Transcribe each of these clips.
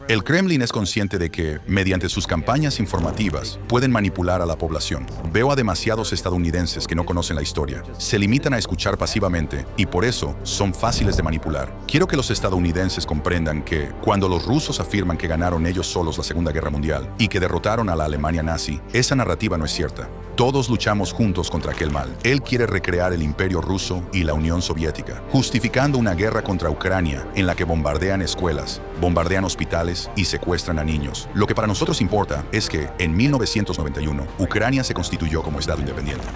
El Kremlin es consciente de que, mediante sus campañas informativas, pueden manipular a la población. Veo a demasiados estadounidenses que no conocen la historia. Se limitan a escuchar pasivamente y por eso son fáciles de manipular. Quiero que los estadounidenses comprendan que, cuando los rusos afirman que ganaron ellos solos la Segunda Guerra Mundial y que derrotaron a la Alemania nazi, esa narrativa no es cierta. Todos luchamos juntos contra aquel mal. Él quiere recrear el Imperio Ruso y la Unión Soviética, justificando una guerra contra Ucrania en la que bombardean escuelas, bombardean hospitales y secuestran a niños. Lo que para nosotros importa es que, en 1991, Ucrania se constituyó como Estado independiente.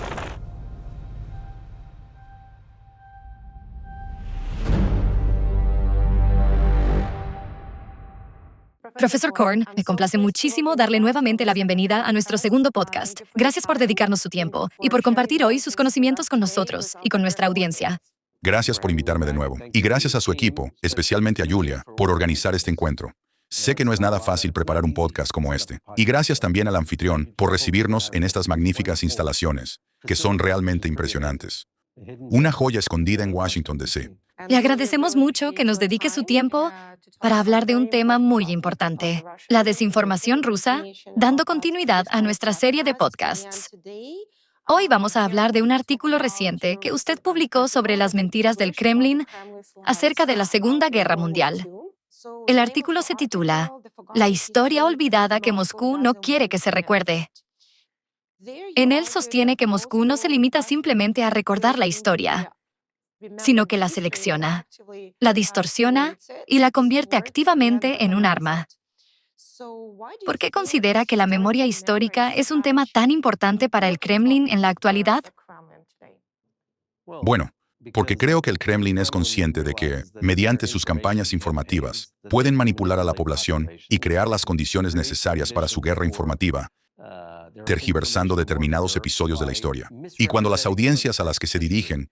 Profesor Korn, me complace muchísimo darle nuevamente la bienvenida a nuestro segundo podcast. Gracias por dedicarnos su tiempo y por compartir hoy sus conocimientos con nosotros y con nuestra audiencia. Gracias por invitarme de nuevo. Y gracias a su equipo, especialmente a Julia, por organizar este encuentro. Sé que no es nada fácil preparar un podcast como este. Y gracias también al anfitrión por recibirnos en estas magníficas instalaciones, que son realmente impresionantes. Una joya escondida en Washington, D.C. Le agradecemos mucho que nos dedique su tiempo para hablar de un tema muy importante, la desinformación rusa, dando continuidad a nuestra serie de podcasts. Hoy vamos a hablar de un artículo reciente que usted publicó sobre las mentiras del Kremlin acerca de la Segunda Guerra Mundial. El artículo se titula "La historia olvidada que Moscú no quiere que se recuerde". En él sostiene que Moscú no se limita simplemente a recordar la historia, sino que la selecciona, la distorsiona y la convierte activamente en un arma. ¿Por qué considera que la memoria histórica es un tema tan importante para el Kremlin en la actualidad? Bueno, porque creo que el Kremlin es consciente de que, mediante sus campañas informativas, pueden manipular a la población y crear las condiciones necesarias para su guerra informativa, tergiversando determinados episodios de la historia. Y cuando las audiencias a las que se dirigen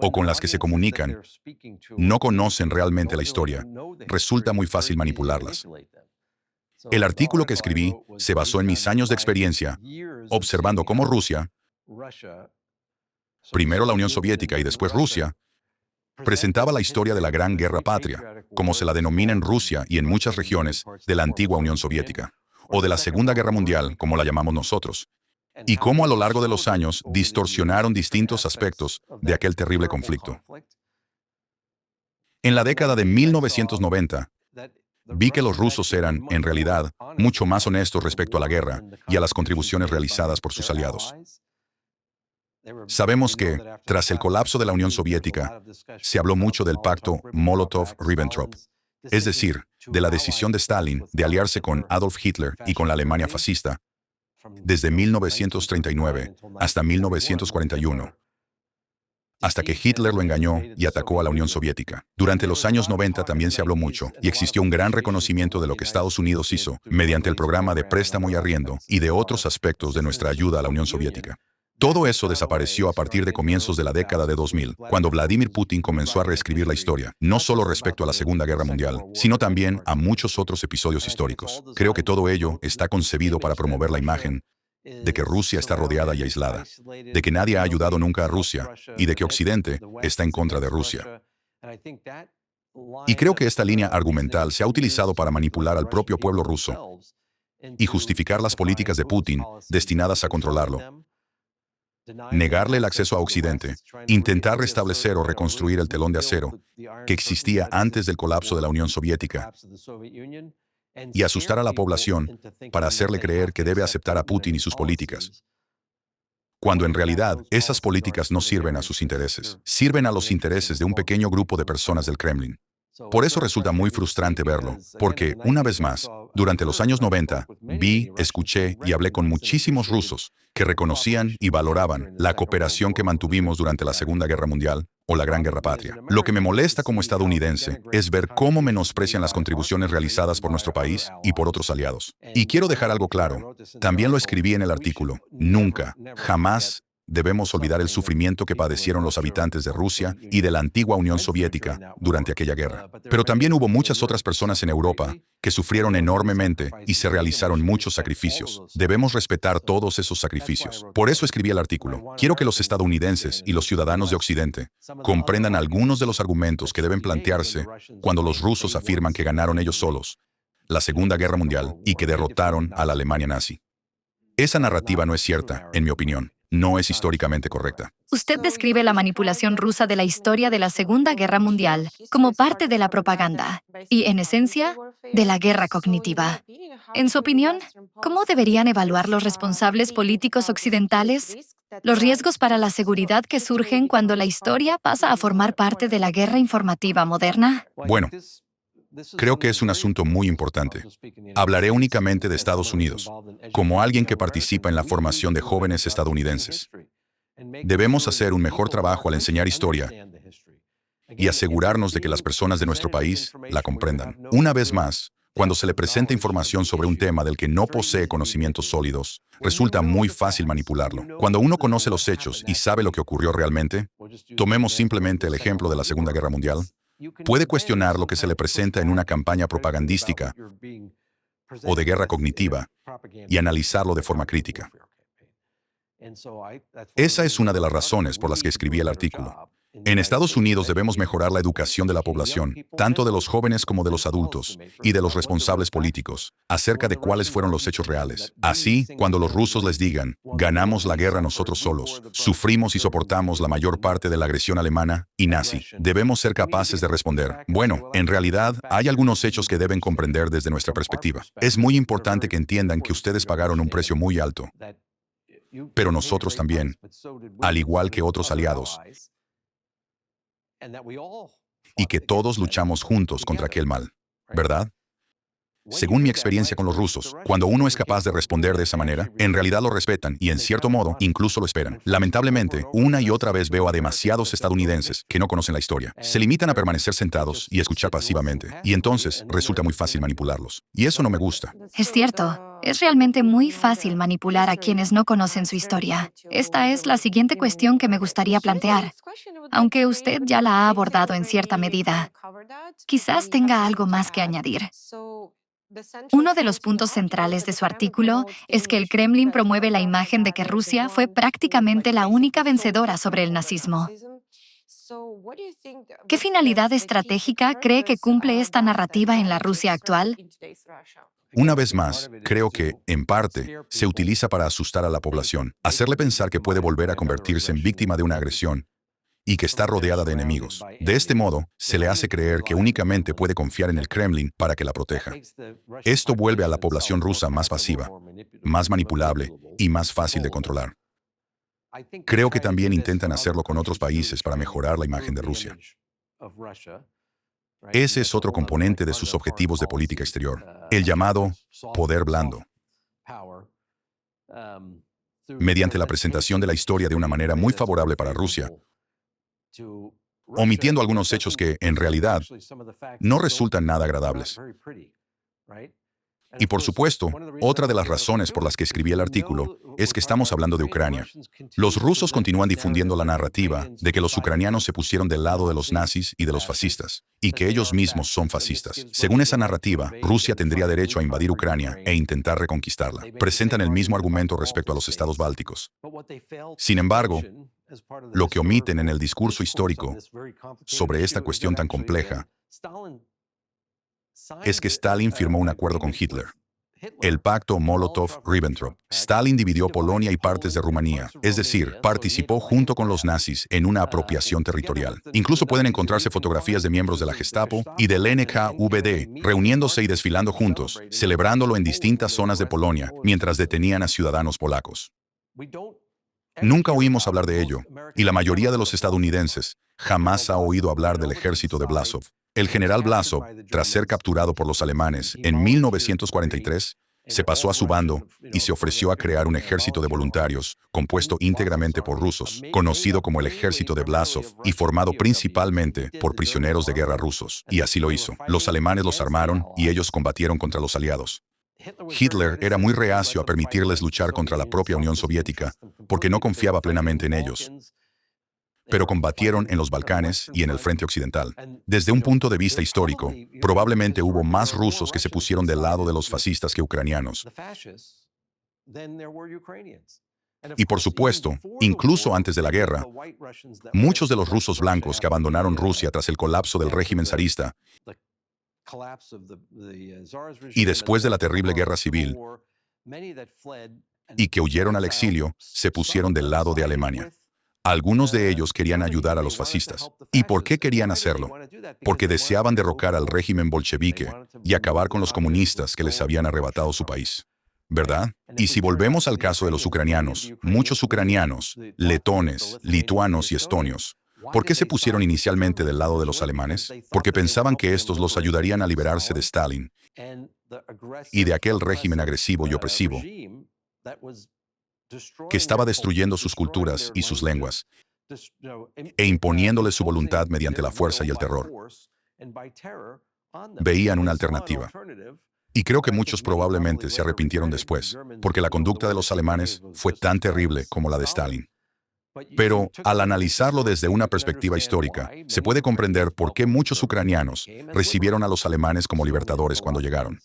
o con las que se comunican no conocen realmente la historia, resulta muy fácil manipularlas. El artículo que escribí se basó en mis años de experiencia, observando cómo Rusia, primero la Unión Soviética y después Rusia, presentaba la historia de la Gran Guerra Patria, como se la denomina en Rusia y en muchas regiones de la antigua Unión Soviética, o de la Segunda Guerra Mundial, como la llamamos nosotros, y cómo a lo largo de los años distorsionaron distintos aspectos de aquel terrible conflicto. En la década de 1990, vi que los rusos eran, en realidad, mucho más honestos respecto a la guerra y a las contribuciones realizadas por sus aliados. Sabemos que, tras el colapso de la Unión Soviética, se habló mucho del pacto Molotov-Ribbentrop, es decir, de la decisión de Stalin de aliarse con Adolf Hitler y con la Alemania fascista, desde 1939 hasta 1941, hasta que Hitler lo engañó y atacó a la Unión Soviética. Durante los años 90 también se habló mucho y existió un gran reconocimiento de lo que Estados Unidos hizo mediante el programa de préstamo y arriendo y de otros aspectos de nuestra ayuda a la Unión Soviética. Todo eso desapareció a partir de comienzos de la década de 2000, cuando Vladimir Putin comenzó a reescribir la historia, no solo respecto a la Segunda Guerra Mundial, sino también a muchos otros episodios históricos. Creo que todo ello está concebido para promover la imagen de que Rusia está rodeada y aislada, de que nadie ha ayudado nunca a Rusia y de que Occidente está en contra de Rusia. Y creo que esta línea argumental se ha utilizado para manipular al propio pueblo ruso y justificar las políticas de Putin destinadas a controlarlo, negarle el acceso a Occidente, intentar restablecer o reconstruir el telón de acero que existía antes del colapso de la Unión Soviética y asustar a la población para hacerle creer que debe aceptar a Putin y sus políticas, cuando en realidad esas políticas no sirven a sus intereses, sirven a los intereses de un pequeño grupo de personas del Kremlin. Por eso resulta muy frustrante verlo, porque, una vez más, durante los años 90, vi, escuché y hablé con muchísimos rusos que reconocían y valoraban la cooperación que mantuvimos durante la Segunda Guerra Mundial o la Gran Guerra Patria. Lo que me molesta como estadounidense es ver cómo menosprecian las contribuciones realizadas por nuestro país y por otros aliados. Y quiero dejar algo claro, también lo escribí en el artículo, nunca, jamás debemos olvidar el sufrimiento que padecieron los habitantes de Rusia y de la antigua Unión Soviética durante aquella guerra. Pero también hubo muchas otras personas en Europa que sufrieron enormemente y se realizaron muchos sacrificios. Debemos respetar todos esos sacrificios. Por eso escribí el artículo. Quiero que los estadounidenses y los ciudadanos de Occidente comprendan algunos de los argumentos que deben plantearse cuando los rusos afirman que ganaron ellos solos la Segunda Guerra Mundial y que derrotaron a la Alemania nazi. Esa narrativa no es cierta, en mi opinión. No es históricamente correcta. Usted describe la manipulación rusa de la historia de la Segunda Guerra Mundial como parte de la propaganda y, en esencia, de la guerra cognitiva. En su opinión, ¿cómo deberían evaluar los responsables políticos occidentales los riesgos para la seguridad que surgen cuando la historia pasa a formar parte de la guerra informativa moderna? Bueno, creo que es un asunto muy importante. Hablaré únicamente de Estados Unidos, como alguien que participa en la formación de jóvenes estadounidenses. Debemos hacer un mejor trabajo al enseñar historia y asegurarnos de que las personas de nuestro país la comprendan. Una vez más, cuando se le presenta información sobre un tema del que no posee conocimientos sólidos, resulta muy fácil manipularlo. Cuando uno conoce los hechos y sabe lo que ocurrió realmente, tomemos simplemente el ejemplo de la Segunda Guerra Mundial, puede cuestionar lo que se le presenta en una campaña propagandística o de guerra cognitiva y analizarlo de forma crítica. Esa es una de las razones por las que escribí el artículo. En Estados Unidos debemos mejorar la educación de la población, tanto de los jóvenes como de los adultos, y de los responsables políticos, acerca de cuáles fueron los hechos reales. Así, cuando los rusos les digan, ganamos la guerra nosotros solos, sufrimos y soportamos la mayor parte de la agresión alemana y nazi, debemos ser capaces de responder, bueno, en realidad, hay algunos hechos que deben comprender desde nuestra perspectiva. Es muy importante que entiendan que ustedes pagaron un precio muy alto, pero nosotros también, al igual que otros aliados, y que todos luchamos juntos contra aquel mal, ¿verdad? Según mi experiencia con los rusos, cuando uno es capaz de responder de esa manera, en realidad lo respetan y, en cierto modo, incluso lo esperan. Lamentablemente, una y otra vez veo a demasiados estadounidenses que no conocen la historia. Se limitan a permanecer sentados y escuchar pasivamente, y entonces resulta muy fácil manipularlos. Y eso no me gusta. Es cierto. Es realmente muy fácil manipular a quienes no conocen su historia. Esta es la siguiente cuestión que me gustaría plantear, aunque usted ya la ha abordado en cierta medida. Quizás tenga algo más que añadir. Uno de los puntos centrales de su artículo es que el Kremlin promueve la imagen de que Rusia fue prácticamente la única vencedora sobre el nazismo. ¿Qué finalidad estratégica cree que cumple esta narrativa en la Rusia actual? Una vez más, creo que, en parte, se utiliza para asustar a la población, hacerle pensar que puede volver a convertirse en víctima de una agresión y que está rodeada de enemigos. De este modo, se le hace creer que únicamente puede confiar en el Kremlin para que la proteja. Esto vuelve a la población rusa más pasiva, más manipulable y más fácil de controlar. Creo que también intentan hacerlo con otros países para mejorar la imagen de Rusia. Ese es otro componente de sus objetivos de política exterior, el llamado poder blando. Mediante la presentación de la historia de una manera muy favorable para Rusia, omitiendo algunos hechos que, en realidad, no resultan nada agradables. Y por supuesto, otra de las razones por las que escribí el artículo es que estamos hablando de Ucrania. Los rusos continúan difundiendo la narrativa de que los ucranianos se pusieron del lado de los nazis y de los fascistas, y que ellos mismos son fascistas. Según esa narrativa, Rusia tendría derecho a invadir Ucrania e intentar reconquistarla. Presentan el mismo argumento respecto a los estados bálticos. Sin embargo, lo que omiten en el discurso histórico sobre esta cuestión tan compleja es que Stalin firmó un acuerdo con Hitler, el pacto Molotov-Ribbentrop. Stalin dividió Polonia y partes de Rumanía, es decir, participó junto con los nazis en una apropiación territorial. Incluso pueden encontrarse fotografías de miembros de la Gestapo y del NKVD reuniéndose y desfilando juntos, celebrándolo en distintas zonas de Polonia, mientras detenían a ciudadanos polacos. Nunca oímos hablar de ello, y la mayoría de los estadounidenses jamás ha oído hablar del ejército de Błaszów. El general Błaszów, tras ser capturado por los alemanes en 1943, se pasó a su bando y se ofreció a crear un ejército de voluntarios, compuesto íntegramente por rusos, conocido como el Ejército de Błaszów y formado principalmente por prisioneros de guerra rusos. Y así lo hizo. Los alemanes los armaron y ellos combatieron contra los aliados. Hitler era muy reacio a permitirles luchar contra la propia Unión Soviética, porque no confiaba plenamente en ellos. Pero combatieron en los Balcanes y en el frente occidental. Desde un punto de vista histórico, probablemente hubo más rusos que se pusieron del lado de los fascistas que ucranianos. Y por supuesto, incluso antes de la guerra, muchos de los rusos blancos que abandonaron Rusia tras el colapso del régimen zarista Y después de la terrible guerra civil, y que huyeron al exilio, se pusieron del lado de Alemania. Algunos de ellos querían ayudar a los fascistas. ¿Y por qué querían hacerlo? Porque deseaban derrocar al régimen bolchevique y acabar con los comunistas que les habían arrebatado su país. ¿Verdad? Y si volvemos al caso de los ucranianos, muchos ucranianos, letones, lituanos y estonios, ¿por qué se pusieron inicialmente del lado de los alemanes? Porque pensaban que estos los ayudarían a liberarse de Stalin y de aquel régimen agresivo y opresivo que estaba destruyendo sus culturas y sus lenguas e imponiéndoles su voluntad mediante la fuerza y el terror. Veían una alternativa. Y creo que muchos probablemente se arrepintieron después, porque la conducta de los alemanes fue tan terrible como la de Stalin. Pero, al analizarlo desde una perspectiva histórica, se puede comprender por qué muchos ucranianos recibieron a los alemanes como libertadores cuando llegaron.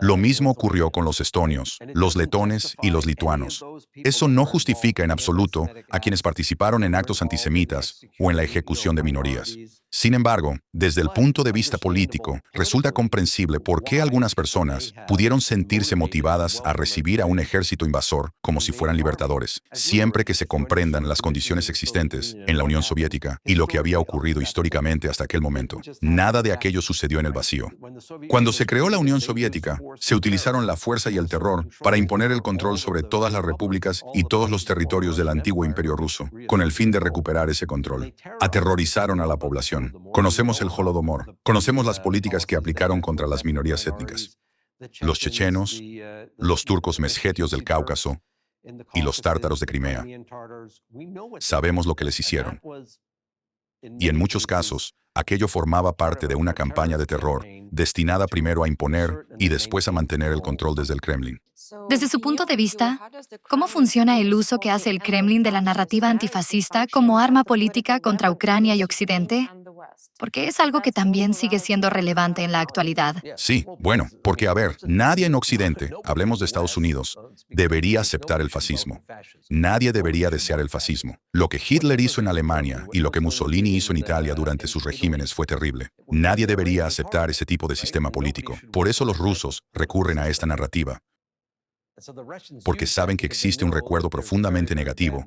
Lo mismo ocurrió con los estonios, los letones y los lituanos. Eso no justifica en absoluto a quienes participaron en actos antisemitas o en la ejecución de minorías. Sin embargo, desde el punto de vista político, resulta comprensible por qué algunas personas pudieron sentirse motivadas a recibir a un ejército invasor como si fueran libertadores, siempre que se comprendan las condiciones existentes en la Unión Soviética y lo que había ocurrido históricamente hasta aquel momento. Nada de aquello sucedió en el vacío. Cuando se creó la Unión Soviética, se utilizaron la fuerza y el terror para imponer el control sobre todas las repúblicas y todos los territorios del antiguo Imperio ruso, con el fin de recuperar ese control. Aterrorizaron a la población. Conocemos el Holodomor. Conocemos las políticas que aplicaron contra las minorías étnicas. Los chechenos, los turcos mesgetios del Cáucaso y los tártaros de Crimea. Sabemos lo que les hicieron. Y en muchos casos, aquello formaba parte de una campaña de terror, destinada primero a imponer y después a mantener el control desde el Kremlin. Desde su punto de vista, ¿cómo funciona el uso que hace el Kremlin de la narrativa antifascista como arma política contra Ucrania y Occidente? Porque es algo que también sigue siendo relevante en la actualidad. Sí, bueno, porque a ver, nadie en Occidente, hablemos de Estados Unidos, debería aceptar el fascismo. Nadie debería desear el fascismo. Lo que Hitler hizo en Alemania y lo que Mussolini hizo en Italia durante sus regímenes fue terrible. Nadie debería aceptar ese tipo de sistema político. Por eso los rusos recurren a esta narrativa, porque saben que existe un recuerdo profundamente negativo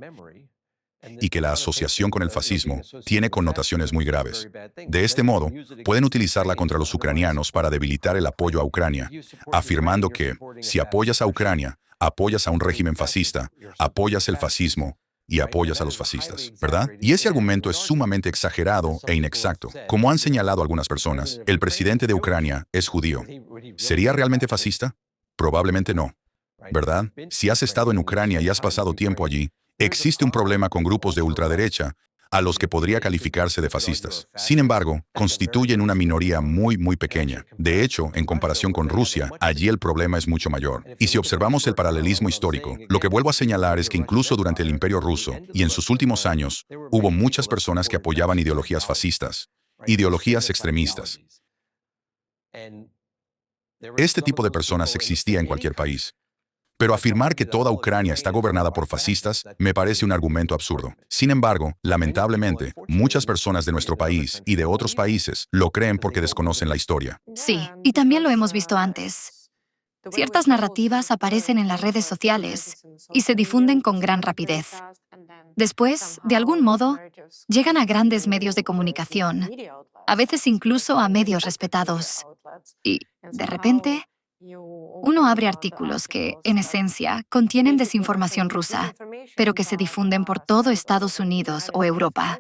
y que la asociación con el fascismo tiene connotaciones muy graves. De este modo, pueden utilizarla contra los ucranianos para debilitar el apoyo a Ucrania, afirmando que, si apoyas a Ucrania, apoyas a un régimen fascista, apoyas el fascismo y apoyas a los fascistas, ¿verdad? Y ese argumento es sumamente exagerado e inexacto. Como han señalado algunas personas, el presidente de Ucrania es judío. ¿Sería realmente fascista? Probablemente no, ¿verdad? Si has estado en Ucrania y has pasado tiempo allí, existe un problema con grupos de ultraderecha a los que podría calificarse de fascistas. Sin embargo, constituyen una minoría muy, muy pequeña. De hecho, en comparación con Rusia, allí el problema es mucho mayor. Y si observamos el paralelismo histórico, lo que vuelvo a señalar es que incluso durante el Imperio ruso y en sus últimos años, hubo muchas personas que apoyaban ideologías fascistas, ideologías extremistas. Este tipo de personas existía en cualquier país. Pero afirmar que toda Ucrania está gobernada por fascistas me parece un argumento absurdo. Sin embargo, lamentablemente, muchas personas de nuestro país y de otros países lo creen porque desconocen la historia. Sí, y también lo hemos visto antes. Ciertas narrativas aparecen en las redes sociales y se difunden con gran rapidez. Después, de algún modo, llegan a grandes medios de comunicación, a veces incluso a medios respetados. Y, de repente, uno abre artículos que, en esencia, contienen desinformación rusa, pero que se difunden por todo Estados Unidos o Europa.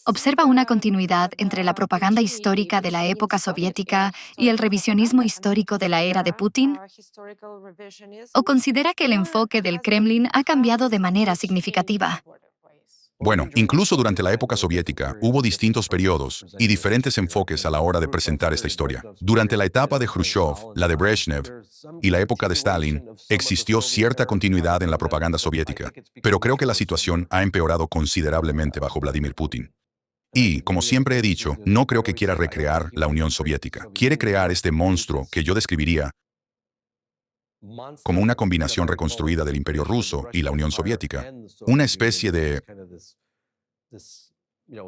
¿Observa una continuidad entre la propaganda histórica de la época soviética y el revisionismo histórico de la era de Putin? ¿O considera que el enfoque del Kremlin ha cambiado de manera significativa? Bueno, incluso durante la época soviética hubo distintos periodos y diferentes enfoques a la hora de presentar esta historia. Durante la etapa de Khrushchev, la de Brezhnev y la época de Stalin, existió cierta continuidad en la propaganda soviética, pero creo que la situación ha empeorado considerablemente bajo Vladimir Putin. Y, como siempre he dicho, no creo que quiera recrear la Unión Soviética. Quiere crear este monstruo que yo describiría como una combinación reconstruida del Imperio ruso y la Unión Soviética, una especie de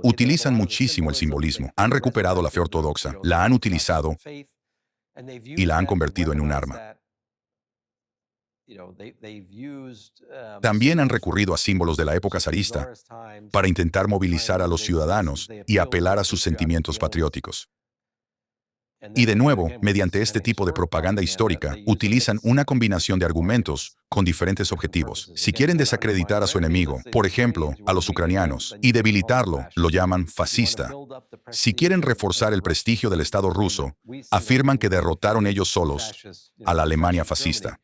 Utilizan muchísimo el simbolismo. Han recuperado la fe ortodoxa, la han utilizado y la han convertido en un arma. También han recurrido a símbolos de la época zarista para intentar movilizar a los ciudadanos y apelar a sus sentimientos patrióticos. Y de nuevo, mediante este tipo de propaganda histórica, utilizan una combinación de argumentos con diferentes objetivos. Si quieren desacreditar a su enemigo, por ejemplo, a los ucranianos, y debilitarlo, lo llaman fascista. Si quieren reforzar el prestigio del Estado ruso, afirman que derrotaron ellos solos a la Alemania fascista.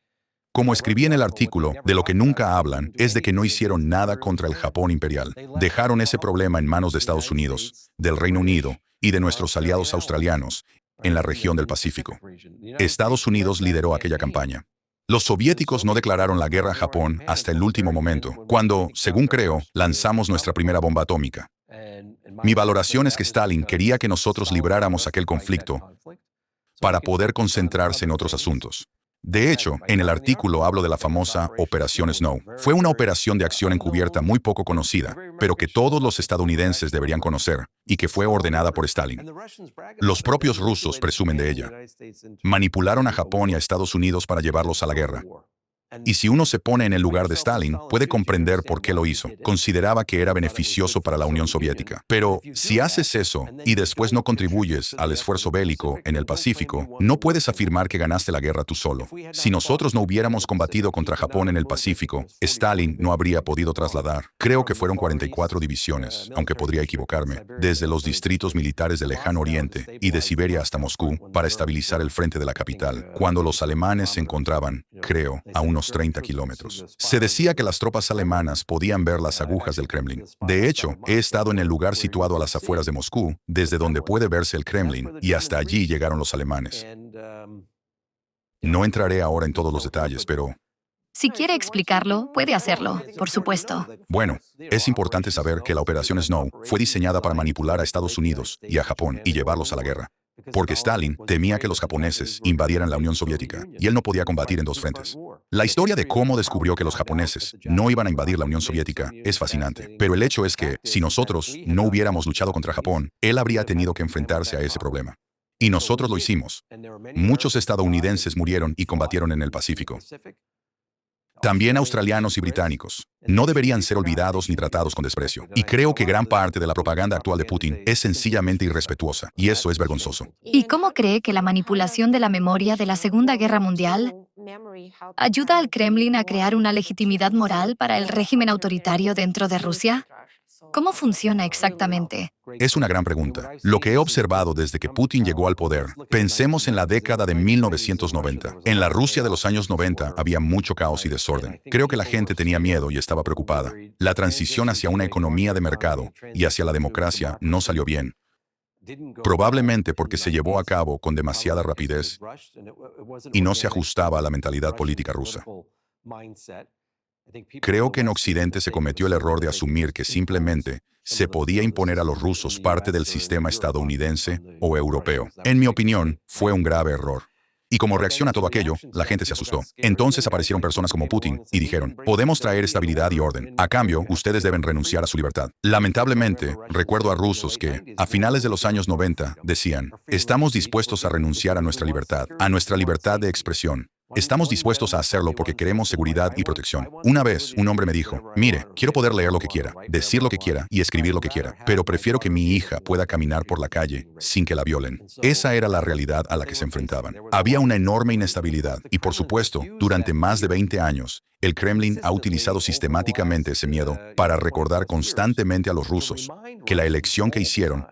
Como escribí en el artículo, de lo que nunca hablan es de que no hicieron nada contra el Japón imperial. Dejaron ese problema en manos de Estados Unidos, del Reino Unido y de nuestros aliados australianos en la región del Pacífico. Estados Unidos lideró aquella campaña. Los soviéticos no declararon la guerra a Japón hasta el último momento, cuando, según creo, lanzamos nuestra primera bomba atómica. Mi valoración es que Stalin quería que nosotros libráramos aquel conflicto para poder concentrarse en otros asuntos. De hecho, en el artículo hablo de la famosa Operación Snow. Fue una operación de acción encubierta muy poco conocida, pero que todos los estadounidenses deberían conocer, y que fue ordenada por Stalin. Los propios rusos presumen de ella. Manipularon a Japón y a Estados Unidos para llevarlos a la guerra. Y si uno se pone en el lugar de Stalin, puede comprender por qué lo hizo. Consideraba que era beneficioso para la Unión Soviética. Pero si haces eso y después no contribuyes al esfuerzo bélico en el Pacífico, no puedes afirmar que ganaste la guerra tú solo. Si nosotros no hubiéramos combatido contra Japón en el Pacífico, Stalin no habría podido trasladar. Creo que fueron 44 divisiones, aunque podría equivocarme, desde los distritos militares del Lejano Oriente y de Siberia hasta Moscú, para estabilizar el frente de la capital, cuando los alemanes se encontraban, creo, a unos 30 kilómetros. Se decía que las tropas alemanas podían ver las agujas del Kremlin. De hecho, he estado en el lugar situado a las afueras de Moscú, desde donde puede verse el Kremlin, y hasta allí llegaron los alemanes. No entraré ahora en todos los detalles, pero... Si quiere explicarlo, puede hacerlo, por supuesto. Bueno, es importante saber que la Operación Snow fue diseñada para manipular a Estados Unidos y a Japón y llevarlos a la guerra. Porque Stalin temía que los japoneses invadieran la Unión Soviética, y él no podía combatir en dos frentes. La historia de cómo descubrió que los japoneses no iban a invadir la Unión Soviética es fascinante, pero el hecho es que, si nosotros no hubiéramos luchado contra Japón, él habría tenido que enfrentarse a ese problema. Y nosotros lo hicimos. Muchos estadounidenses murieron y combatieron en el Pacífico. También australianos y británicos. No deberían ser olvidados ni tratados con desprecio. Y creo que gran parte de la propaganda actual de Putin es sencillamente irrespetuosa, y eso es vergonzoso. ¿Y cómo cree que la manipulación de la memoria de la Segunda Guerra Mundial ayuda al Kremlin a crear una legitimidad moral para el régimen autoritario dentro de Rusia? ¿Cómo funciona exactamente? Es una gran pregunta. Lo que he observado desde que Putin llegó al poder, pensemos en la década de 1990. En la Rusia de los años 90 había mucho caos y desorden. Creo que la gente tenía miedo y estaba preocupada. La transición hacia una economía de mercado y hacia la democracia no salió bien. Probablemente porque se llevó a cabo con demasiada rapidez y no se ajustaba a la mentalidad política rusa. Creo que en Occidente se cometió el error de asumir que simplemente se podía imponer a los rusos parte del sistema estadounidense o europeo. En mi opinión, fue un grave error. Y como reacción a todo aquello, la gente se asustó. Entonces aparecieron personas como Putin y dijeron, podemos traer estabilidad y orden. A cambio, ustedes deben renunciar a su libertad. Lamentablemente, recuerdo a rusos que, a finales de los años 90, decían, estamos dispuestos a renunciar a nuestra libertad de expresión. Estamos dispuestos a hacerlo porque queremos seguridad y protección. Una vez, un hombre me dijo, mire, quiero poder leer lo que quiera, decir lo que quiera y escribir lo que quiera, pero prefiero que mi hija pueda caminar por la calle sin que la violen. Esa era la realidad a la que se enfrentaban. Había una enorme inestabilidad y, por supuesto, durante más de 20 años, el Kremlin ha utilizado sistemáticamente ese miedo para recordar constantemente a los rusos que la elección que hicieron,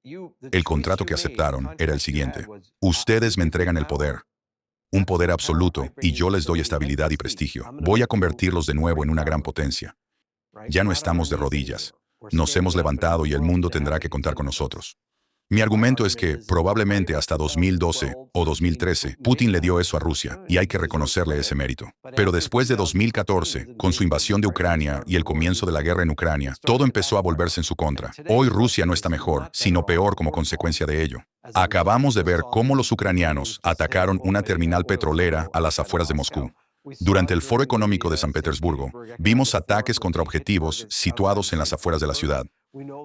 el contrato que aceptaron, era el siguiente. Ustedes me entregan el poder. Un poder absoluto, y yo les doy estabilidad y prestigio. Voy a convertirlos de nuevo en una gran potencia. Ya no estamos de rodillas. Nos hemos levantado y el mundo tendrá que contar con nosotros. Mi argumento es que, probablemente hasta 2012 o 2013, Putin le dio eso a Rusia, y hay que reconocerle ese mérito. Pero después de 2014, con su invasión de Ucrania y el comienzo de la guerra en Ucrania, todo empezó a volverse en su contra. Hoy Rusia no está mejor, sino peor como consecuencia de ello. Acabamos de ver cómo los ucranianos atacaron una terminal petrolera a las afueras de Moscú. Durante el Foro Económico de San Petersburgo, vimos ataques contra objetivos situados en las afueras de la ciudad.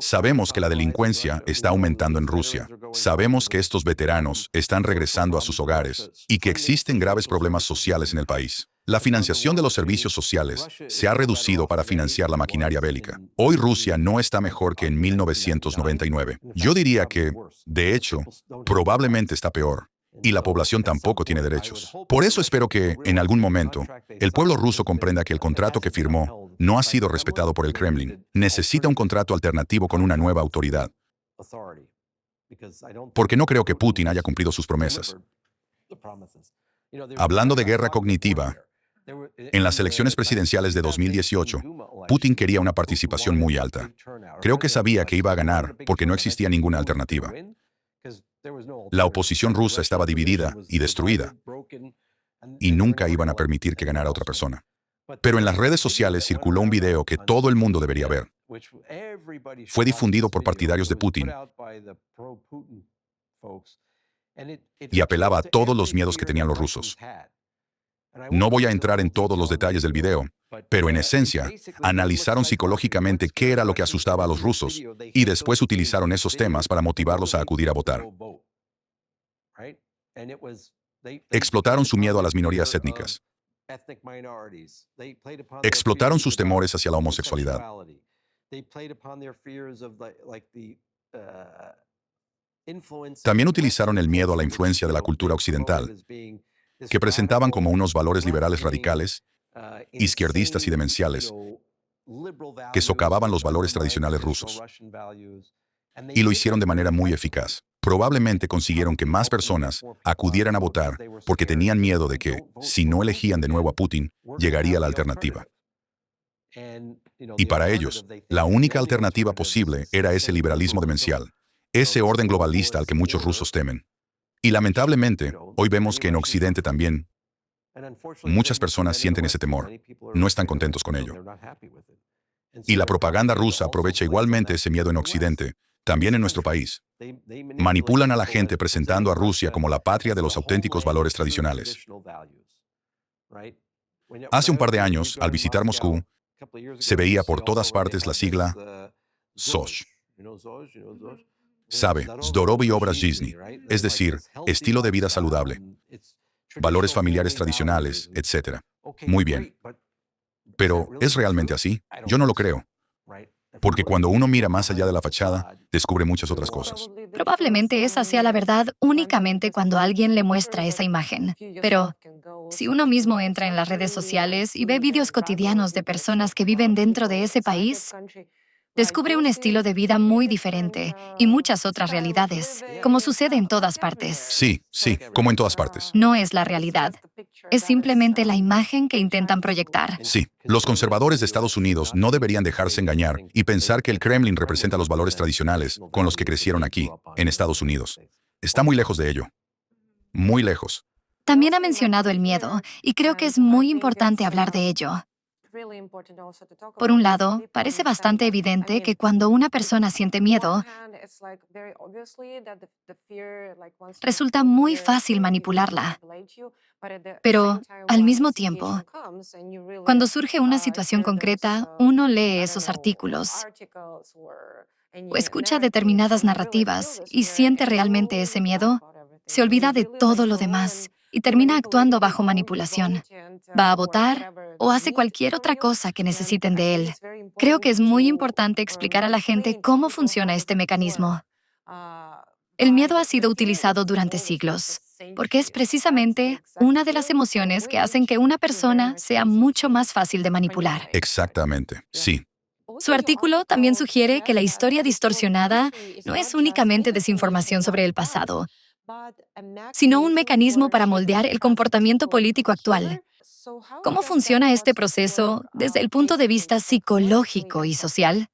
Sabemos que la delincuencia está aumentando en Rusia. Sabemos que estos veteranos están regresando a sus hogares y que existen graves problemas sociales en el país. La financiación de los servicios sociales se ha reducido para financiar la maquinaria bélica. Hoy Rusia no está mejor que en 1999. Yo diría que, de hecho, probablemente está peor. Y la población tampoco tiene derechos. Por eso espero que, en algún momento, el pueblo ruso comprenda que el contrato que firmó no ha sido respetado por el Kremlin. Necesita un contrato alternativo con una nueva autoridad. Porque no creo que Putin haya cumplido sus promesas. Hablando de guerra cognitiva, en las elecciones presidenciales de 2018, Putin quería una participación muy alta. Creo que sabía que iba a ganar porque no existía ninguna alternativa. La oposición rusa estaba dividida y destruida, y nunca iban a permitir que ganara otra persona. Pero en las redes sociales circuló un video que todo el mundo debería ver. Fue difundido por partidarios de Putin y apelaba a todos los miedos que tenían los rusos. No voy a entrar en todos los detalles del video, pero en esencia, analizaron psicológicamente qué era lo que asustaba a los rusos y después utilizaron esos temas para motivarlos a acudir a votar. Explotaron su miedo a las minorías étnicas. Explotaron sus temores hacia la homosexualidad. También utilizaron el miedo a la influencia de la cultura occidental, que presentaban como unos valores liberales radicales, izquierdistas y demenciales, que socavaban los valores tradicionales rusos. Y lo hicieron de manera muy eficaz. Probablemente consiguieron que más personas acudieran a votar porque tenían miedo de que, si no elegían de nuevo a Putin, llegaría la alternativa. Y para ellos, la única alternativa posible era ese liberalismo demencial, ese orden globalista al que muchos rusos temen. Y lamentablemente, hoy vemos que en Occidente también muchas personas sienten ese temor. No están contentos con ello. Y la propaganda rusa aprovecha igualmente ese miedo en Occidente, también en nuestro país. Manipulan a la gente presentando a Rusia como la patria de los auténticos valores tradicionales. Hace un par de años, al visitar Moscú, se veía por todas partes la sigla ZOJ. Sabe, Zdoroby Obraz Жизни, es decir, estilo de vida saludable, valores familiares tradicionales, etc. Muy bien. Pero, ¿es realmente así? Yo no lo creo. Porque cuando uno mira más allá de la fachada, descubre muchas otras cosas. Probablemente esa sea la verdad únicamente cuando alguien le muestra esa imagen. Pero si uno mismo entra en las redes sociales y ve vídeos cotidianos de personas que viven dentro de ese país, descubre un estilo de vida muy diferente y muchas otras realidades, como sucede en todas partes. Sí, como en todas partes. No es la realidad. Es simplemente la imagen que intentan proyectar. Sí, los conservadores de Estados Unidos no deberían dejarse engañar y pensar que el Kremlin representa los valores tradicionales con los que crecieron aquí, en Estados Unidos. Está muy lejos de ello. Muy lejos. También ha mencionado el miedo, y creo que es muy importante hablar de ello. Por un lado, parece bastante evidente que cuando una persona siente miedo, resulta muy fácil manipularla. Pero, al mismo tiempo, cuando surge una situación concreta, uno lee esos artículos o escucha determinadas narrativas y siente realmente ese miedo, se olvida de todo lo demás y termina actuando bajo manipulación. Va a votar o hace cualquier otra cosa que necesiten de él. Creo que es muy importante explicar a la gente cómo funciona este mecanismo. El miedo ha sido utilizado durante siglos, porque es precisamente una de las emociones que hacen que una persona sea mucho más fácil de manipular. Exactamente, sí. Su artículo también sugiere que la historia distorsionada no es únicamente desinformación sobre el pasado, sino un mecanismo para moldear el comportamiento político actual. ¿Cómo funciona este proceso desde el punto de vista psicológico y social?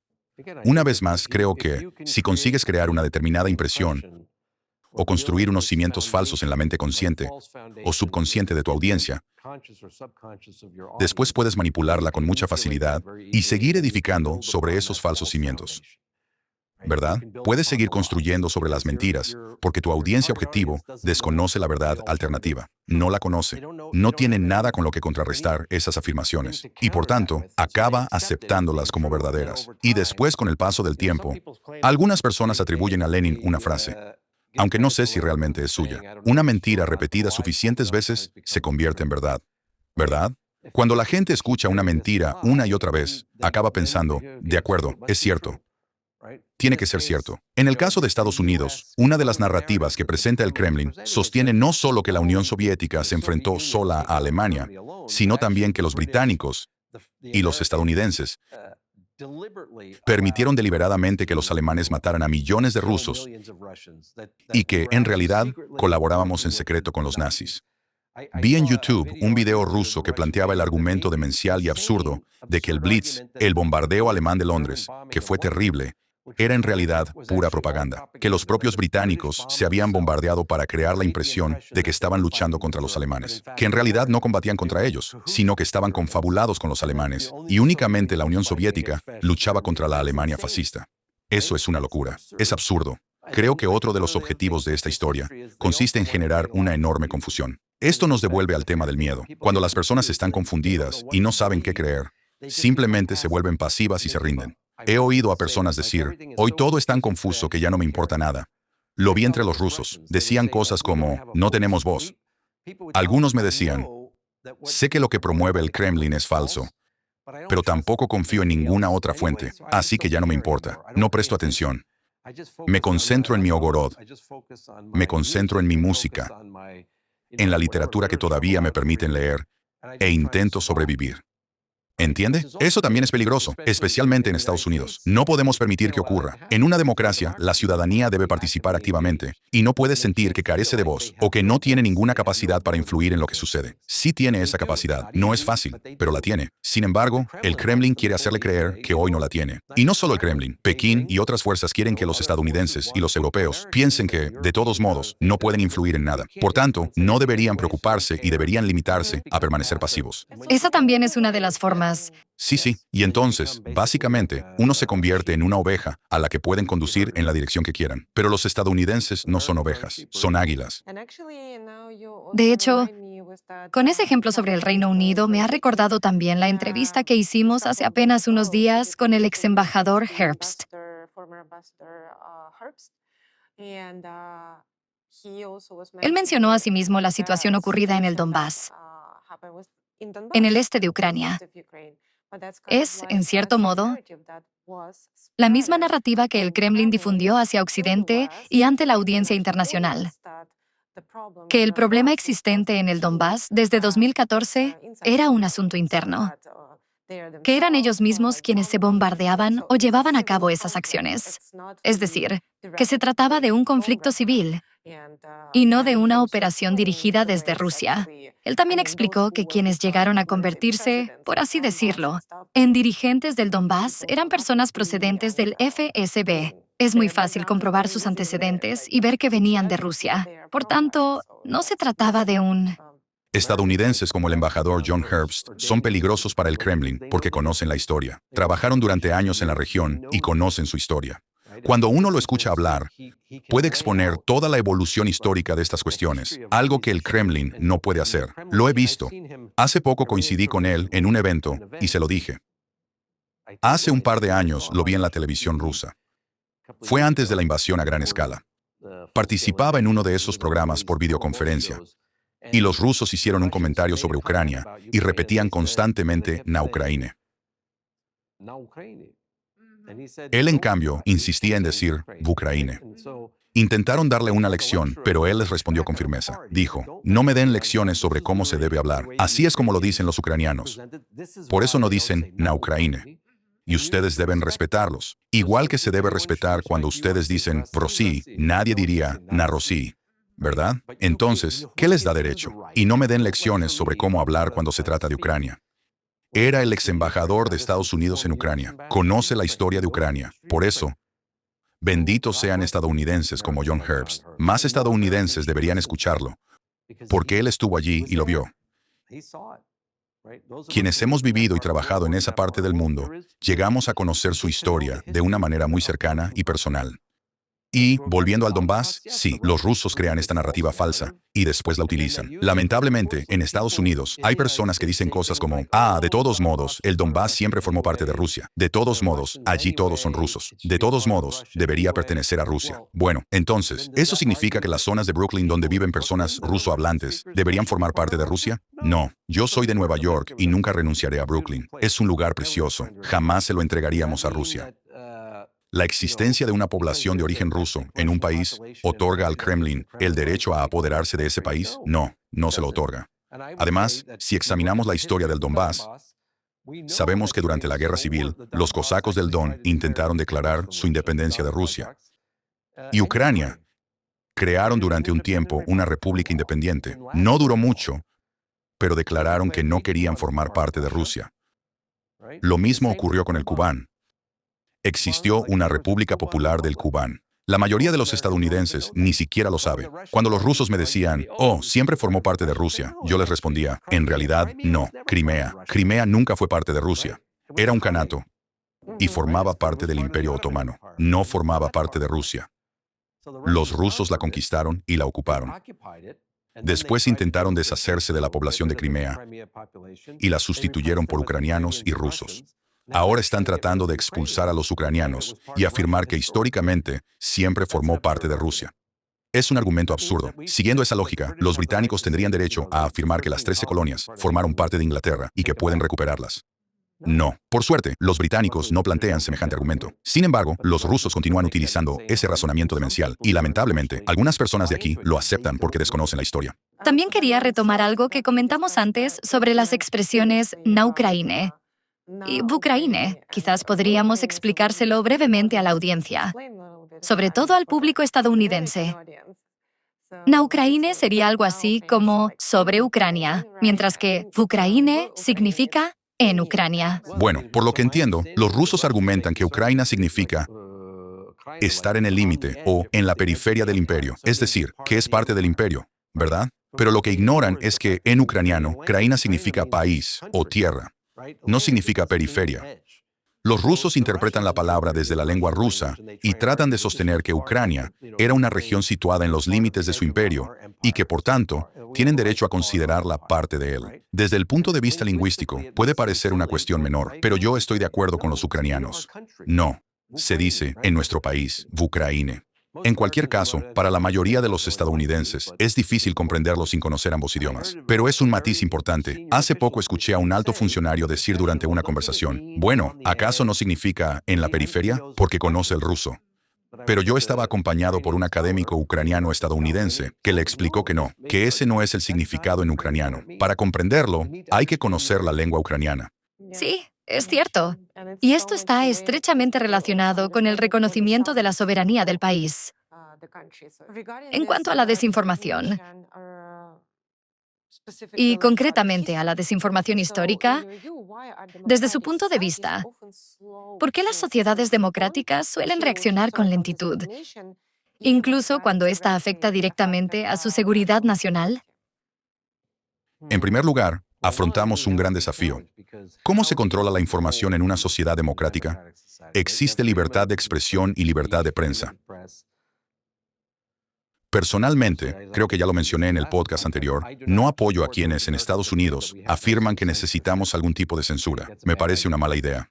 Una vez más, creo que, si consigues crear una determinada impresión o construir unos cimientos falsos en la mente consciente o subconsciente de tu audiencia, después puedes manipularla con mucha facilidad y seguir edificando sobre esos falsos cimientos. ¿verdad? Puedes seguir construyendo sobre las mentiras, porque tu audiencia objetivo desconoce la verdad alternativa. No la conoce. No tiene nada con lo que contrarrestar esas afirmaciones. Y por tanto, acaba aceptándolas como verdaderas. Y después, con el paso del tiempo, algunas personas atribuyen a Lenin una frase, aunque no sé si realmente es suya. Una mentira repetida suficientes veces se convierte en verdad. ¿Verdad? Cuando la gente escucha una mentira una y otra vez, acaba pensando, de acuerdo, es cierto. Tiene que ser cierto. En el caso de Estados Unidos, una de las narrativas que presenta el Kremlin sostiene no solo que la Unión Soviética se enfrentó sola a Alemania, sino también que los británicos y los estadounidenses permitieron deliberadamente que los alemanes mataran a millones de rusos y que, en realidad, colaborábamos en secreto con los nazis. Vi en YouTube un video ruso que planteaba el argumento demencial y absurdo de que el Blitz, el bombardeo alemán de Londres, que fue terrible, era en realidad pura propaganda, que los propios británicos se habían bombardeado para crear la impresión de que estaban luchando contra los alemanes, que en realidad no combatían contra ellos, sino que estaban confabulados con los alemanes, y únicamente la Unión Soviética luchaba contra la Alemania fascista. Eso es una locura, es absurdo. Creo que otro de los objetivos de esta historia consiste en generar una enorme confusión. Esto nos devuelve al tema del miedo. Cuando las personas están confundidas y no saben qué creer, simplemente se vuelven pasivas y se rinden. He oído a personas decir, hoy todo es tan confuso que ya no me importa nada. Lo vi entre los rusos. Decían cosas como, no tenemos voz. Algunos me decían, sé que lo que promueve el Kremlin es falso, pero tampoco confío en ninguna otra fuente, así que ya no me importa. No presto atención. Me concentro en mi Ogorod. Me concentro en mi música, en la literatura que todavía me permiten leer, e intento sobrevivir. ¿Entiende? Eso también es peligroso, especialmente en Estados Unidos. No podemos permitir que ocurra. En una democracia, la ciudadanía debe participar activamente y no puede sentir que carece de voz o que no tiene ninguna capacidad para influir en lo que sucede. Sí tiene esa capacidad. No es fácil, pero la tiene. Sin embargo, el Kremlin quiere hacerle creer que hoy no la tiene. Y no solo el Kremlin, Pekín y otras fuerzas quieren que los estadounidenses y los europeos piensen que, de todos modos, no pueden influir en nada. Por tanto, no deberían preocuparse y deberían limitarse a permanecer pasivos. Esa también es una de las formas. Sí. Y entonces, básicamente, uno se convierte en una oveja a la que pueden conducir en la dirección que quieran. Pero los estadounidenses no son ovejas, son águilas. De hecho, con ese ejemplo sobre el Reino Unido, me ha recordado también la entrevista que hicimos hace apenas unos días con el ex embajador Herbst. Él mencionó asimismo la situación ocurrida en el Donbass, en el este de Ucrania. Es, en cierto modo, la misma narrativa que el Kremlin difundió hacia Occidente y ante la audiencia internacional, que el problema existente en el Donbass desde 2014 era un asunto interno, que eran ellos mismos quienes se bombardeaban o llevaban a cabo esas acciones. Es decir, que se trataba de un conflicto civil y no de una operación dirigida desde Rusia. Él también explicó que quienes llegaron a convertirse, por así decirlo, en dirigentes del Donbass eran personas procedentes del FSB. Es muy fácil comprobar sus antecedentes y ver que venían de Rusia. Por tanto, no se trataba de un... Estadounidenses como el embajador John Herbst son peligrosos para el Kremlin porque conocen la historia. Trabajaron durante años en la región y conocen su historia. Cuando uno lo escucha hablar, puede exponer toda la evolución histórica de estas cuestiones, algo que el Kremlin no puede hacer. Lo he visto. Hace poco coincidí con él en un evento y se lo dije. Hace un par de años lo vi en la televisión rusa. Fue antes de la invasión a gran escala. Participaba en uno de esos programas por videoconferencia. Y los rusos hicieron un comentario sobre Ucrania y repetían constantemente "na Ukraine". Él, en cambio, insistía en decir "Vukraine". Intentaron darle una lección, pero él les respondió con firmeza. Dijo, no me den lecciones sobre cómo se debe hablar. Así es como lo dicen los ucranianos. Por eso no dicen "na Ukraine". Y ustedes deben respetarlos. Igual que se debe respetar cuando ustedes dicen "Rosí", nadie diría "na Rosí". ¿Verdad? Entonces, ¿qué les da derecho? Y no me den lecciones sobre cómo hablar cuando se trata de Ucrania. Era el ex embajador de Estados Unidos en Ucrania. Conoce la historia de Ucrania. Por eso, benditos sean estadounidenses como John Herbst. Más estadounidenses deberían escucharlo, porque él estuvo allí y lo vio. Quienes hemos vivido y trabajado en esa parte del mundo, llegamos a conocer su historia de una manera muy cercana y personal. Y, volviendo al Donbass, sí, los rusos crean esta narrativa falsa y después la utilizan. Lamentablemente, en Estados Unidos, hay personas que dicen cosas como, de todos modos, el Donbass siempre formó parte de Rusia. De todos modos, allí todos son rusos. De todos modos, debería pertenecer a Rusia. Bueno, entonces, ¿eso significa que las zonas de Brooklyn donde viven personas ruso-hablantes deberían formar parte de Rusia? No. Yo soy de Nueva York y nunca renunciaré a Brooklyn. Es un lugar precioso. Jamás se lo entregaríamos a Rusia. La existencia de una población de origen ruso en un país otorga al Kremlin el derecho a apoderarse de ese país. No, no se lo otorga. Además, si examinamos la historia del Donbass, sabemos que durante la guerra civil, los cosacos del Don intentaron declarar su independencia de Rusia. Y Ucrania crearon durante un tiempo una república independiente. No duró mucho, pero declararon que no querían formar parte de Rusia. Lo mismo ocurrió con el Kubán. Existió una República Popular del Kubán. La mayoría de los estadounidenses ni siquiera lo sabe. Cuando los rusos me decían, siempre formó parte de Rusia, yo les respondía, en realidad, no, Crimea nunca fue parte de Rusia. Era un kanato y formaba parte del Imperio Otomano. No formaba parte de Rusia. Los rusos la conquistaron y la ocuparon. Después intentaron deshacerse de la población de Crimea y la sustituyeron por ucranianos y rusos. Ahora están tratando de expulsar a los ucranianos y afirmar que históricamente siempre formó parte de Rusia. Es un argumento absurdo. Siguiendo esa lógica, los británicos tendrían derecho a afirmar que las 13 colonias formaron parte de Inglaterra y que pueden recuperarlas. No. Por suerte, los británicos no plantean semejante argumento. Sin embargo, los rusos continúan utilizando ese razonamiento demencial y, lamentablemente, algunas personas de aquí lo aceptan porque desconocen la historia. También quería retomar algo que comentamos antes sobre las expresiones na Ukraine y Vukraine. Quizás podríamos explicárselo brevemente a la audiencia, sobre todo al público estadounidense. Na Ukraine sería algo así como sobre Ucrania, mientras que Vukraine significa en Ucrania. Bueno, por lo que entiendo, los rusos argumentan que Ucrania significa estar en el límite o en la periferia del imperio, es decir, que es parte del imperio, ¿verdad? Pero lo que ignoran es que en ucraniano, Kraina significa país o tierra. No significa periferia. Los rusos interpretan la palabra desde la lengua rusa y tratan de sostener que Ucrania era una región situada en los límites de su imperio y que, por tanto, tienen derecho a considerarla parte de él. Desde el punto de vista lingüístico, puede parecer una cuestión menor, pero yo estoy de acuerdo con los ucranianos. No, se dice en nuestro país, Vukraine. En cualquier caso, para la mayoría de los estadounidenses, es difícil comprenderlo sin conocer ambos idiomas. Pero es un matiz importante. Hace poco escuché a un alto funcionario decir durante una conversación, bueno, ¿acaso no significa en la periferia? Porque conoce el ruso. Pero yo estaba acompañado por un académico ucraniano estadounidense que le explicó que no, que ese no es el significado en ucraniano. Para comprenderlo, hay que conocer la lengua ucraniana. Sí, es cierto. Y esto está estrechamente relacionado con el reconocimiento de la soberanía del país. En cuanto a la desinformación, y concretamente a la desinformación histórica, desde su punto de vista, ¿por qué las sociedades democráticas suelen reaccionar con lentitud, incluso cuando ésta afecta directamente a su seguridad nacional? En primer lugar, afrontamos un gran desafío. ¿Cómo se controla la información en una sociedad democrática? Existe libertad de expresión y libertad de prensa. Personalmente, creo que ya lo mencioné en el podcast anterior, no apoyo a quienes en Estados Unidos afirman que necesitamos algún tipo de censura. Me parece una mala idea.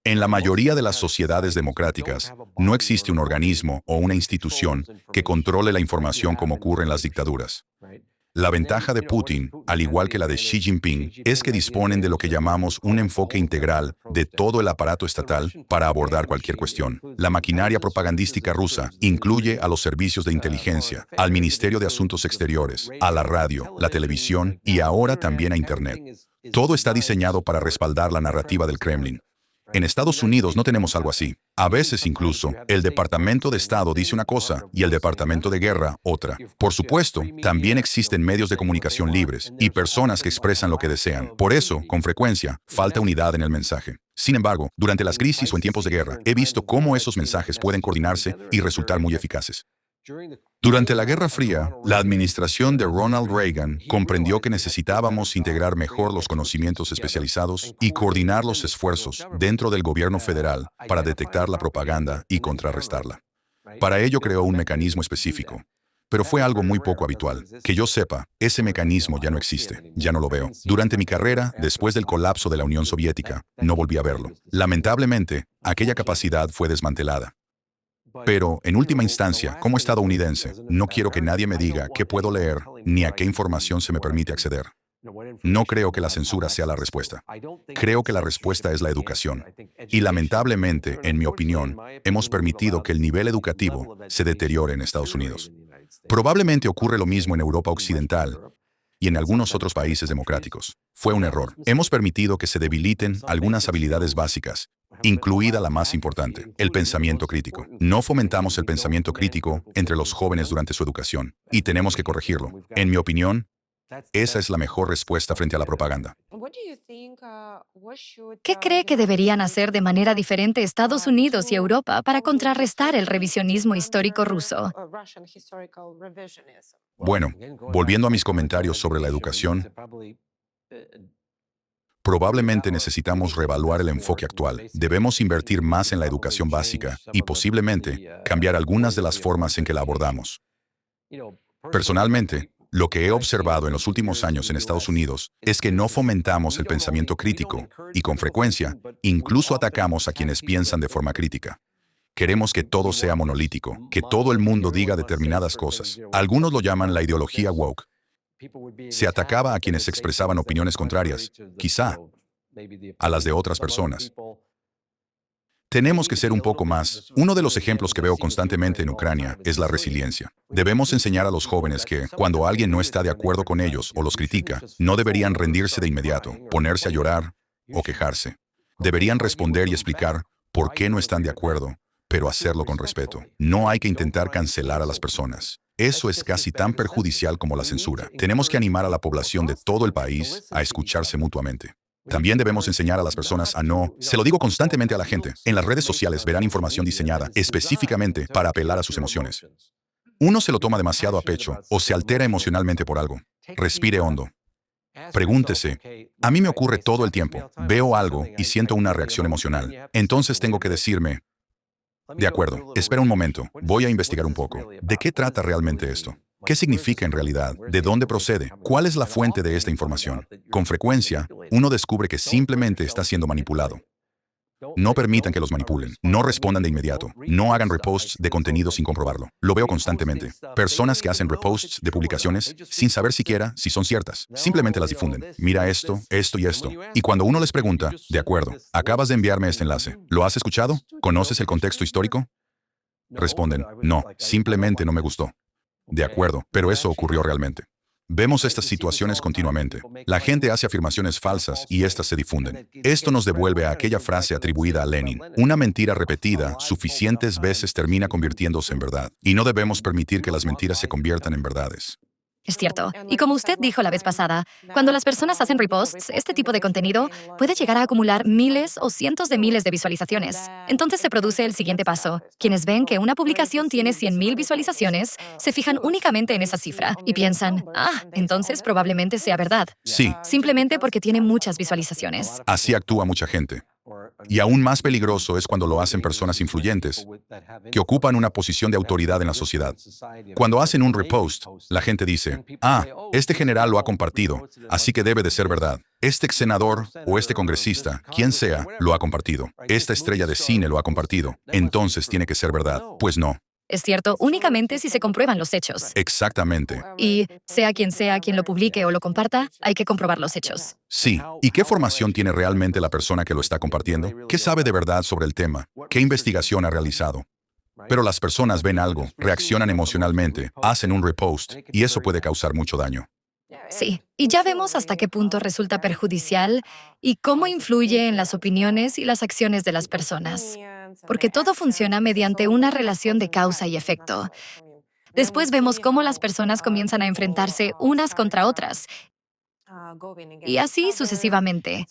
En la mayoría de las sociedades democráticas, no existe un organismo o una institución que controle la información como ocurre en las dictaduras. La ventaja de Putin, al igual que la de Xi Jinping, es que disponen de lo que llamamos un enfoque integral de todo el aparato estatal para abordar cualquier cuestión. La maquinaria propagandística rusa incluye a los servicios de inteligencia, al Ministerio de Asuntos Exteriores, a la radio, la televisión y ahora también a Internet. Todo está diseñado para respaldar la narrativa del Kremlin. En Estados Unidos no tenemos algo así. A veces incluso, el Departamento de Estado dice una cosa y el Departamento de Guerra otra. Por supuesto, también existen medios de comunicación libres y personas que expresan lo que desean. Por eso, con frecuencia, falta unidad en el mensaje. Sin embargo, durante las crisis o en tiempos de guerra, he visto cómo esos mensajes pueden coordinarse y resultar muy eficaces. Durante la Guerra Fría, la administración de Ronald Reagan comprendió que necesitábamos integrar mejor los conocimientos especializados y coordinar los esfuerzos dentro del gobierno federal para detectar la propaganda y contrarrestarla. Para ello creó un mecanismo específico. Pero fue algo muy poco habitual. Que yo sepa, ese mecanismo ya no existe, ya no lo veo. Durante mi carrera, después del colapso de la Unión Soviética, no volví a verlo. Lamentablemente, aquella capacidad fue desmantelada. Pero, en última instancia, como estadounidense, no quiero que nadie me diga qué puedo leer ni a qué información se me permite acceder. No creo que la censura sea la respuesta. Creo que la respuesta es la educación. Y lamentablemente, en mi opinión, hemos permitido que el nivel educativo se deteriore en Estados Unidos. Probablemente ocurre lo mismo en Europa Occidental y en algunos otros países democráticos. Fue un error. Hemos permitido que se debiliten algunas habilidades básicas, incluida la más importante, el pensamiento crítico. No fomentamos el pensamiento crítico entre los jóvenes durante su educación, y tenemos que corregirlo. En mi opinión, esa es la mejor respuesta frente a la propaganda. ¿Qué cree que deberían hacer de manera diferente Estados Unidos y Europa para contrarrestar el revisionismo histórico ruso? Bueno, volviendo a mis comentarios sobre la educación, probablemente necesitamos reevaluar el enfoque actual. Debemos invertir más en la educación básica y posiblemente cambiar algunas de las formas en que la abordamos. Personalmente, lo que he observado en los últimos años en Estados Unidos es que no fomentamos el pensamiento crítico y, con frecuencia, incluso atacamos a quienes piensan de forma crítica. Queremos que todo sea monolítico, que todo el mundo diga determinadas cosas. Algunos lo llaman la ideología woke. Se atacaba a quienes expresaban opiniones contrarias, quizá a las de otras personas. Tenemos que ser un poco más. Uno de los ejemplos que veo constantemente en Ucrania es la resiliencia. Debemos enseñar a los jóvenes que, cuando alguien no está de acuerdo con ellos o los critica, no deberían rendirse de inmediato, ponerse a llorar o quejarse. Deberían responder y explicar por qué no están de acuerdo, pero hacerlo con respeto. No hay que intentar cancelar a las personas. Eso es casi tan perjudicial como la censura. Tenemos que animar a la población de todo el país a escucharse mutuamente. También debemos enseñar a las personas a no... Se lo digo constantemente a la gente. En las redes sociales verán información diseñada específicamente para apelar a sus emociones. Uno se lo toma demasiado a pecho o se altera emocionalmente por algo. Respire hondo. Pregúntese, a mí me ocurre todo el tiempo. Veo algo y siento una reacción emocional. Entonces tengo que decirme, de acuerdo, espera un momento, voy a investigar un poco. ¿De qué trata realmente esto? ¿Qué significa en realidad? ¿De dónde procede? ¿Cuál es la fuente de esta información? Con frecuencia, uno descubre que simplemente está siendo manipulado. No permitan que los manipulen. No respondan de inmediato. No hagan reposts de contenido sin comprobarlo. Lo veo constantemente. Personas que hacen reposts de publicaciones sin saber siquiera si son ciertas. Simplemente las difunden. Mira esto, esto y esto. Y cuando uno les pregunta, de acuerdo, acabas de enviarme este enlace. ¿Lo has escuchado? ¿Conoces el contexto histórico? Responden, no, simplemente no me gustó. De acuerdo, pero eso ocurrió realmente. Vemos estas situaciones continuamente. La gente hace afirmaciones falsas y éstas se difunden. Esto nos devuelve a aquella frase atribuida a Lenin. Una mentira repetida suficientes veces termina convirtiéndose en verdad. Y no debemos permitir que las mentiras se conviertan en verdades. Es cierto. Y como usted dijo la vez pasada, cuando las personas hacen reposts, este tipo de contenido puede llegar a acumular miles o cientos de miles de visualizaciones. Entonces se produce el siguiente paso. Quienes ven que una publicación tiene 100,000 visualizaciones, se fijan únicamente en esa cifra y piensan, entonces probablemente sea verdad. Sí, Simplemente porque tiene muchas visualizaciones. así actúa mucha gente. Y aún más peligroso es cuando lo hacen personas influyentes, que ocupan una posición de autoridad en la sociedad. Cuando hacen un repost, la gente dice, este general lo ha compartido, así que debe de ser verdad. Este ex senador o este congresista, quien sea, lo ha compartido. Esta estrella de cine lo ha compartido. Entonces tiene que ser verdad. Pues no. Es cierto, únicamente si se comprueban los hechos. Exactamente. Y sea quien lo publique o lo comparta, hay que comprobar los hechos. Sí. ¿Y qué formación tiene realmente la persona que lo está compartiendo? ¿Qué sabe de verdad sobre el tema? ¿Qué investigación ha realizado? Pero las personas ven algo, reaccionan emocionalmente, hacen un repost, y eso puede causar mucho daño. Sí, y ya vemos hasta qué punto resulta perjudicial y cómo influye en las opiniones y las acciones de las personas. Porque todo funciona mediante una relación de causa y efecto. Después vemos cómo las personas comienzan a enfrentarse unas contra otras y así sucesivamente.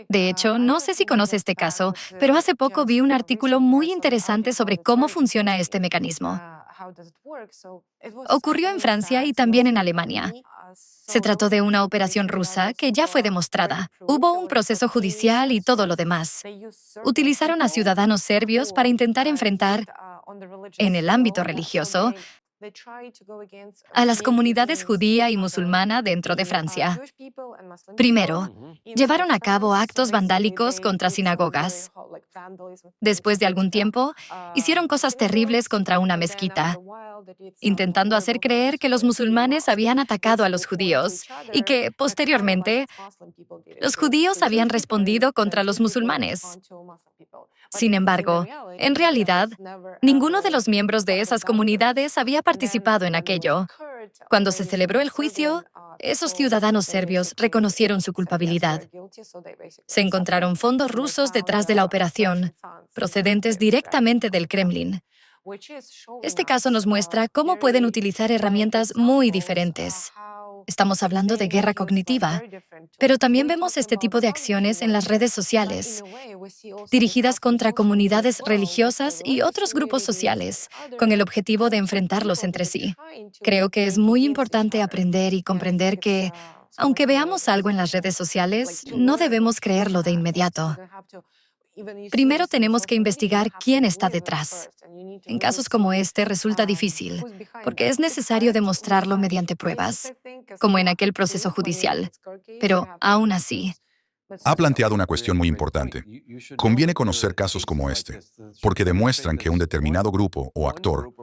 De hecho, no sé si conoce este caso, pero hace poco vi un artículo muy interesante sobre cómo funciona este mecanismo. Ocurrió en Francia y también en Alemania. Se trató de una operación rusa que ya fue demostrada. Hubo un proceso judicial y todo lo demás. Utilizaron a ciudadanos serbios para intentar enfrentar, en el ámbito religioso, a las comunidades judía y musulmana dentro de Francia. Primero, llevaron a cabo actos vandálicos contra sinagogas. Después de algún tiempo, hicieron cosas terribles contra una mezquita, intentando hacer creer que los musulmanes habían atacado a los judíos y que, posteriormente, los judíos habían respondido contra los musulmanes. Sin embargo, en realidad, ninguno de los miembros de esas comunidades había participado en aquello. Cuando se celebró el juicio, esos ciudadanos serbios reconocieron su culpabilidad. Se encontraron fondos rusos detrás de la operación, procedentes directamente del Kremlin. Este caso nos muestra cómo pueden utilizar herramientas muy diferentes. Estamos hablando de guerra cognitiva, pero también vemos este tipo de acciones en las redes sociales, dirigidas contra comunidades religiosas y otros grupos sociales, con el objetivo de enfrentarlos entre sí. Creo que es muy importante aprender y comprender que, aunque veamos algo en las redes sociales, no debemos creerlo de inmediato. Primero tenemos que investigar quién está detrás. En casos como este resulta difícil, porque es necesario demostrarlo mediante pruebas, como en aquel proceso judicial. Pero aún así, Ha planteado una cuestión muy importante. Conviene conocer casos como este, porque demuestran que un determinado grupo o actor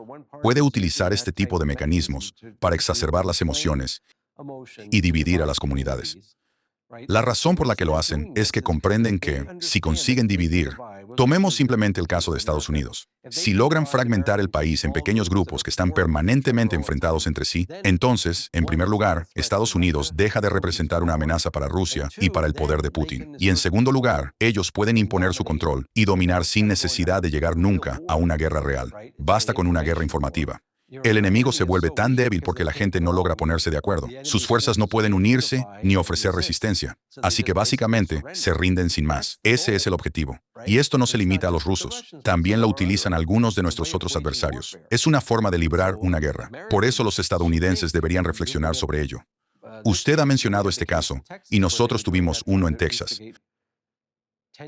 puede utilizar este tipo de mecanismos para exacerbar las emociones y dividir a las comunidades. La razón por la que lo hacen es que comprenden que, si consiguen dividir, tomemos simplemente el caso de Estados Unidos. Si logran fragmentar el país en pequeños grupos que están permanentemente enfrentados entre sí, entonces, en primer lugar, Estados Unidos deja de representar una amenaza para Rusia y para el poder de Putin. Y en segundo lugar, ellos pueden imponer su control y dominar sin necesidad de llegar nunca a una guerra real. Basta con una guerra informativa. El enemigo se vuelve tan débil porque la gente no logra ponerse de acuerdo. Sus fuerzas no pueden unirse ni ofrecer resistencia. Así que básicamente se rinden sin más. Ese es el objetivo. Y esto no se limita a los rusos. También lo utilizan algunos de nuestros otros adversarios. Es una forma de librar una guerra. Por eso los estadounidenses deberían reflexionar sobre ello. Usted ha mencionado este caso, y nosotros tuvimos uno en Texas,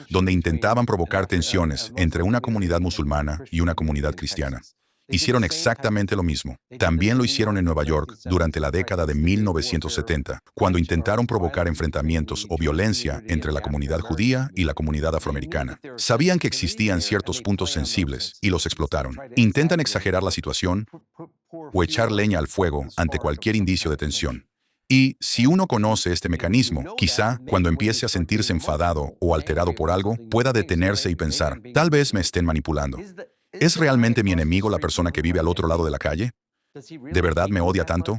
donde intentaban provocar tensiones entre una comunidad musulmana y una comunidad cristiana. Hicieron exactamente lo mismo. También lo hicieron en Nueva York durante la década de 1970, cuando intentaron provocar enfrentamientos o violencia entre la comunidad judía y la comunidad afroamericana. Sabían que existían ciertos puntos sensibles y los explotaron. Intentan exagerar la situación o echar leña al fuego ante cualquier indicio de tensión. Y si uno conoce este mecanismo, quizá cuando empiece a sentirse enfadado o alterado por algo, pueda detenerse y pensar, tal vez me estén manipulando. ¿Es realmente mi enemigo la persona que vive al otro lado de la calle? ¿De verdad me odia tanto?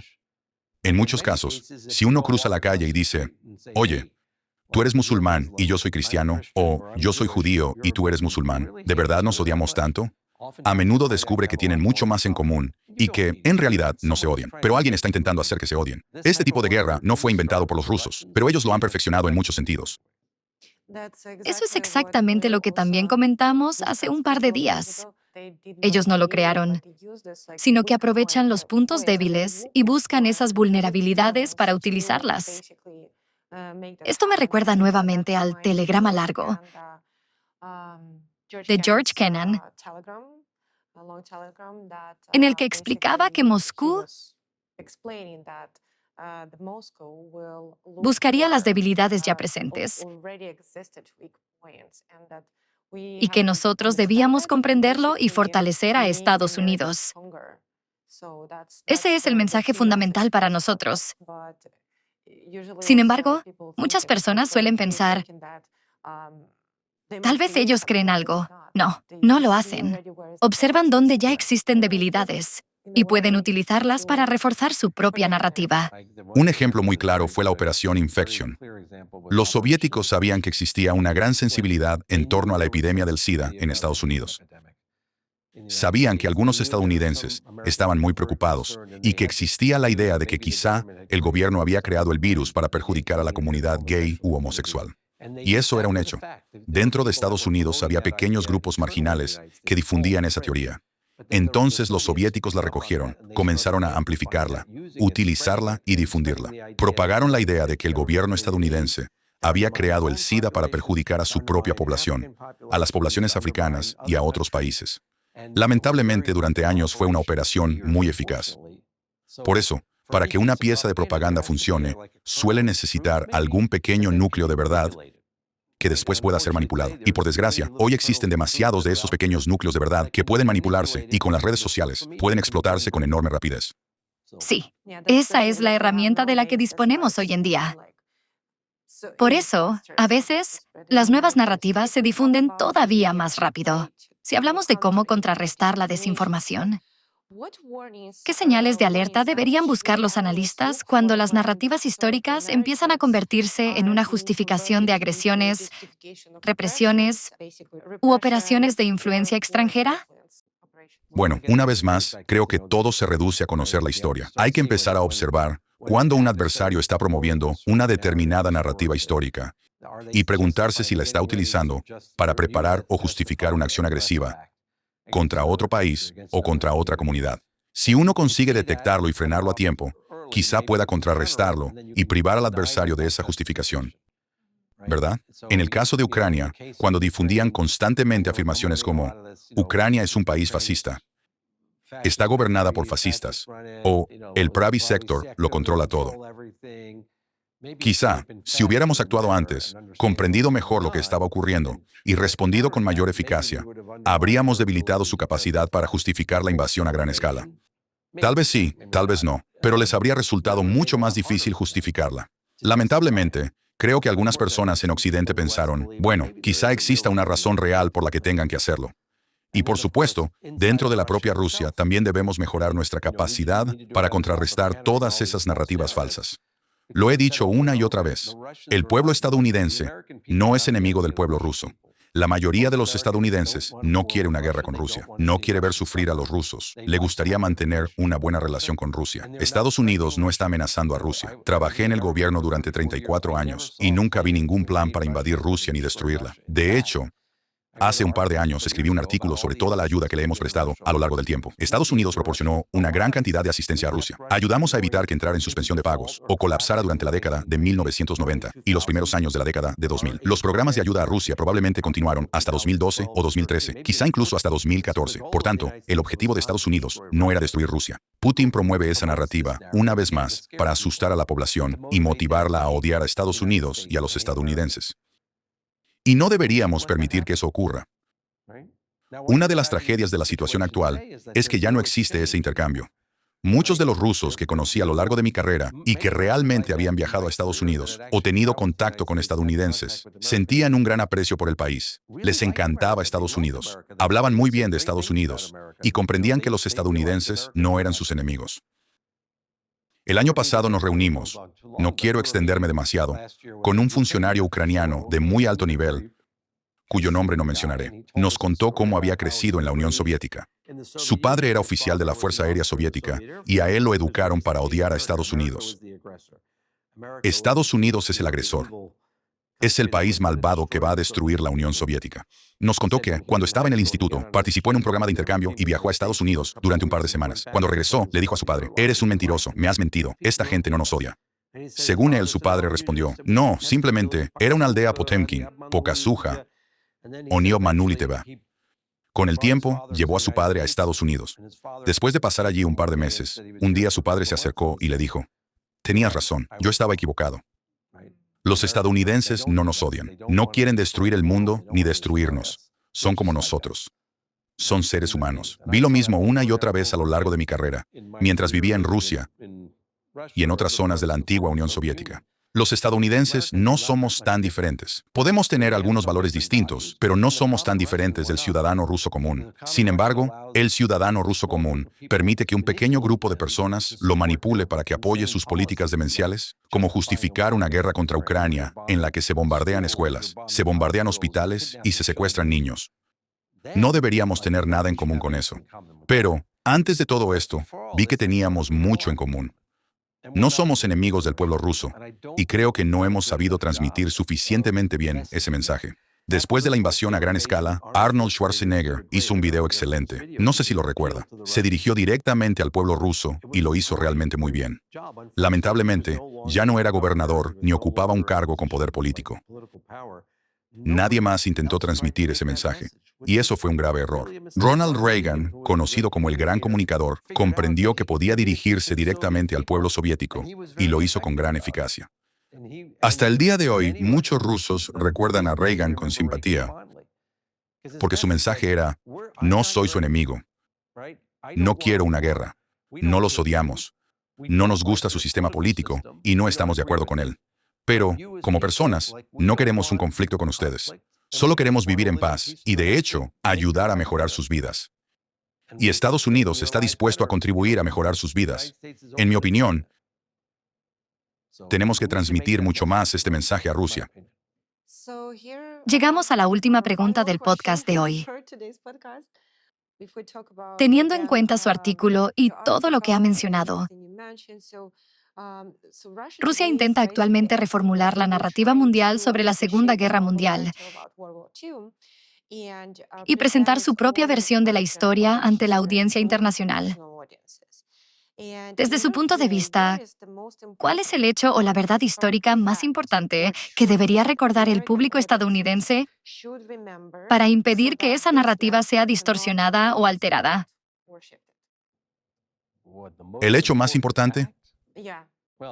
En muchos casos, si uno cruza la calle y dice, oye, tú eres musulmán y yo soy cristiano, o yo soy judío y tú eres musulmán, ¿de verdad nos odiamos tanto? A menudo descubre que tienen mucho más en común y que, en realidad, no se odian, pero alguien está intentando hacer que se odien. Este tipo de guerra no fue inventado por los rusos, pero ellos lo han perfeccionado en muchos sentidos. eso es exactamente lo que también comentamos hace un par de días. Ellos no lo crearon, sino que aprovechan los puntos débiles y buscan esas vulnerabilidades para utilizarlas. Esto me recuerda nuevamente al telegrama largo de George Kennan, en el que explicaba que Moscú buscaría las debilidades ya presentes y que nosotros debíamos comprenderlo y fortalecer a Estados Unidos. Ese es el mensaje fundamental para nosotros. Sin embargo, muchas personas suelen pensar, tal vez ellos creen algo. No, no lo hacen. Observan dónde ya existen debilidades y pueden utilizarlas para reforzar su propia narrativa. Un ejemplo muy claro fue la Operación Infection. Los soviéticos sabían que existía una gran sensibilidad en torno a la epidemia del SIDA en Estados Unidos. Sabían que algunos estadounidenses estaban muy preocupados y que existía la idea de que quizá el gobierno había creado el virus para perjudicar a la comunidad gay u homosexual. Y eso era un hecho. Dentro de Estados Unidos había pequeños grupos marginales que difundían esa teoría. Entonces los soviéticos la recogieron, comenzaron a amplificarla, utilizarla y difundirla. Propagaron la idea de que el gobierno estadounidense había creado el SIDA para perjudicar a su propia población, a las poblaciones africanas y a otros países. Lamentablemente, durante años fue una operación muy eficaz. Por eso, para que una pieza de propaganda funcione, suele necesitar algún pequeño núcleo de verdad que después pueda ser manipulado. Y por desgracia, hoy existen demasiados de esos pequeños núcleos de verdad que pueden manipularse y con las redes sociales pueden explotarse con enorme rapidez. Sí, esa es la herramienta de la que disponemos hoy en día. Por eso, a veces, las nuevas narrativas se difunden todavía más rápido. Si hablamos de cómo contrarrestar la desinformación, ¿qué señales de alerta deberían buscar los analistas cuando las narrativas históricas empiezan a convertirse en una justificación de agresiones, represiones u operaciones de influencia extranjera? Bueno, una vez más, creo que todo se reduce a conocer la historia. Hay que empezar a observar cuándo un adversario está promoviendo una determinada narrativa histórica y preguntarse si la está utilizando para preparar o justificar una acción agresiva contra otro país o contra otra comunidad. Si uno consigue detectarlo y frenarlo a tiempo, quizá pueda contrarrestarlo y privar al adversario de esa justificación. ¿Verdad? En el caso de Ucrania, cuando difundían constantemente afirmaciones como Ucrania es un país fascista, está gobernada por fascistas, o el Pravi Sector lo controla todo. Quizá, si hubiéramos actuado antes, comprendido mejor lo que estaba ocurriendo y respondido con mayor eficacia, habríamos debilitado su capacidad para justificar la invasión a gran escala. Tal vez sí, tal vez no, pero les habría resultado mucho más difícil justificarla. Lamentablemente, creo que algunas personas en Occidente pensaron, bueno, quizá exista una razón real por la que tengan que hacerlo. Y por supuesto, dentro de la propia Rusia también debemos mejorar nuestra capacidad para contrarrestar todas esas narrativas falsas. Lo he dicho una y otra vez. El pueblo estadounidense no es enemigo del pueblo ruso. La mayoría de los estadounidenses no quiere una guerra con Rusia, no quiere ver sufrir a los rusos. Le gustaría mantener una buena relación con Rusia. Estados Unidos no está amenazando a Rusia. Trabajé en el gobierno durante 34 años y nunca vi ningún plan para invadir Rusia ni destruirla. De hecho, hace un par de años escribí un artículo sobre toda la ayuda que le hemos prestado a lo largo del tiempo. Estados Unidos proporcionó una gran cantidad de asistencia a Rusia. Ayudamos a evitar que entrara en suspensión de pagos o colapsara durante la década de 1990 y los primeros años de la década de 2000. Los programas de ayuda a Rusia probablemente continuaron hasta 2012 o 2013, quizá incluso hasta 2014. Por tanto, el objetivo de Estados Unidos no era destruir Rusia. Putin promueve esa narrativa, una vez más, para asustar a la población y motivarla a odiar a Estados Unidos y a los estadounidenses. Y no deberíamos permitir que eso ocurra. Una de las tragedias de la situación actual es que ya no existe ese intercambio. Muchos de los rusos que conocí a lo largo de mi carrera y que realmente habían viajado a Estados Unidos o tenido contacto con estadounidenses, sentían un gran aprecio por el país. Les encantaba Estados Unidos. Hablaban muy bien de Estados Unidos y comprendían que los estadounidenses no eran sus enemigos. El año pasado nos reunimos, no quiero extenderme demasiado, con un funcionario ucraniano de muy alto nivel, cuyo nombre no mencionaré. Nos contó cómo había crecido en la Unión Soviética. Su padre era oficial de la Fuerza Aérea Soviética y a él lo educaron para odiar a Estados Unidos. Estados Unidos es el agresor. Es el país malvado que va a destruir la Unión Soviética. Nos contó que, cuando estaba en el instituto, participó en un programa de intercambio y viajó a Estados Unidos durante un par de semanas. Cuando regresó, le dijo a su padre, «Eres un mentiroso, me has mentido, esta gente no nos odia». Según él, su padre respondió, «No, simplemente, era una aldea Potemkin, Pokasuja, Onio Manuliteva». Con el tiempo, llevó a su padre a Estados Unidos. Después de pasar allí un par de meses, un día su padre se acercó y le dijo, «Tenías razón, yo estaba equivocado. Los estadounidenses no nos odian. No quieren destruir el mundo ni destruirnos. Son como nosotros. Son seres humanos». Vi lo mismo una y otra vez a lo largo de mi carrera, mientras vivía en Rusia y en otras zonas de la antigua Unión Soviética. Los estadounidenses no somos tan diferentes. Podemos tener algunos valores distintos, pero no somos tan diferentes del ciudadano ruso común. Sin embargo, el ciudadano ruso común permite que un pequeño grupo de personas lo manipule para que apoye sus políticas demenciales, como justificar una guerra contra Ucrania en la que se bombardean escuelas, se bombardean hospitales y se secuestran niños. No deberíamos tener nada en común con eso. Pero, antes de todo esto, vi que teníamos mucho en común. No somos enemigos del pueblo ruso, y creo que no hemos sabido transmitir suficientemente bien ese mensaje. Después de la invasión a gran escala, Arnold Schwarzenegger hizo un video excelente. No sé si lo recuerda. Se dirigió directamente al pueblo ruso y lo hizo realmente muy bien. Lamentablemente, ya no era gobernador ni ocupaba un cargo con poder político. Nadie más intentó transmitir ese mensaje, y eso fue un grave error. Ronald Reagan, conocido como el gran comunicador, comprendió que podía dirigirse directamente al pueblo soviético, y lo hizo con gran eficacia. Hasta el día de hoy, muchos rusos recuerdan a Reagan con simpatía, porque su mensaje era: no soy su enemigo, no quiero una guerra, no los odiamos, no nos gusta su sistema político y no estamos de acuerdo con él. Pero, como personas, no queremos un conflicto con ustedes. Solo queremos vivir en paz y, de hecho, ayudar a mejorar sus vidas. Y Estados Unidos está dispuesto a contribuir a mejorar sus vidas. En mi opinión, tenemos que transmitir mucho más este mensaje a Rusia. Llegamos a la última pregunta del podcast de hoy. Teniendo en cuenta su artículo y todo lo que ha mencionado, Rusia intenta actualmente reformular la narrativa mundial sobre la Segunda Guerra Mundial y presentar su propia versión de la historia ante la audiencia internacional. Desde su punto de vista, ¿cuál es el hecho o la verdad histórica más importante que debería recordar el público estadounidense para impedir que esa narrativa sea distorsionada o alterada? ¿El hecho más importante?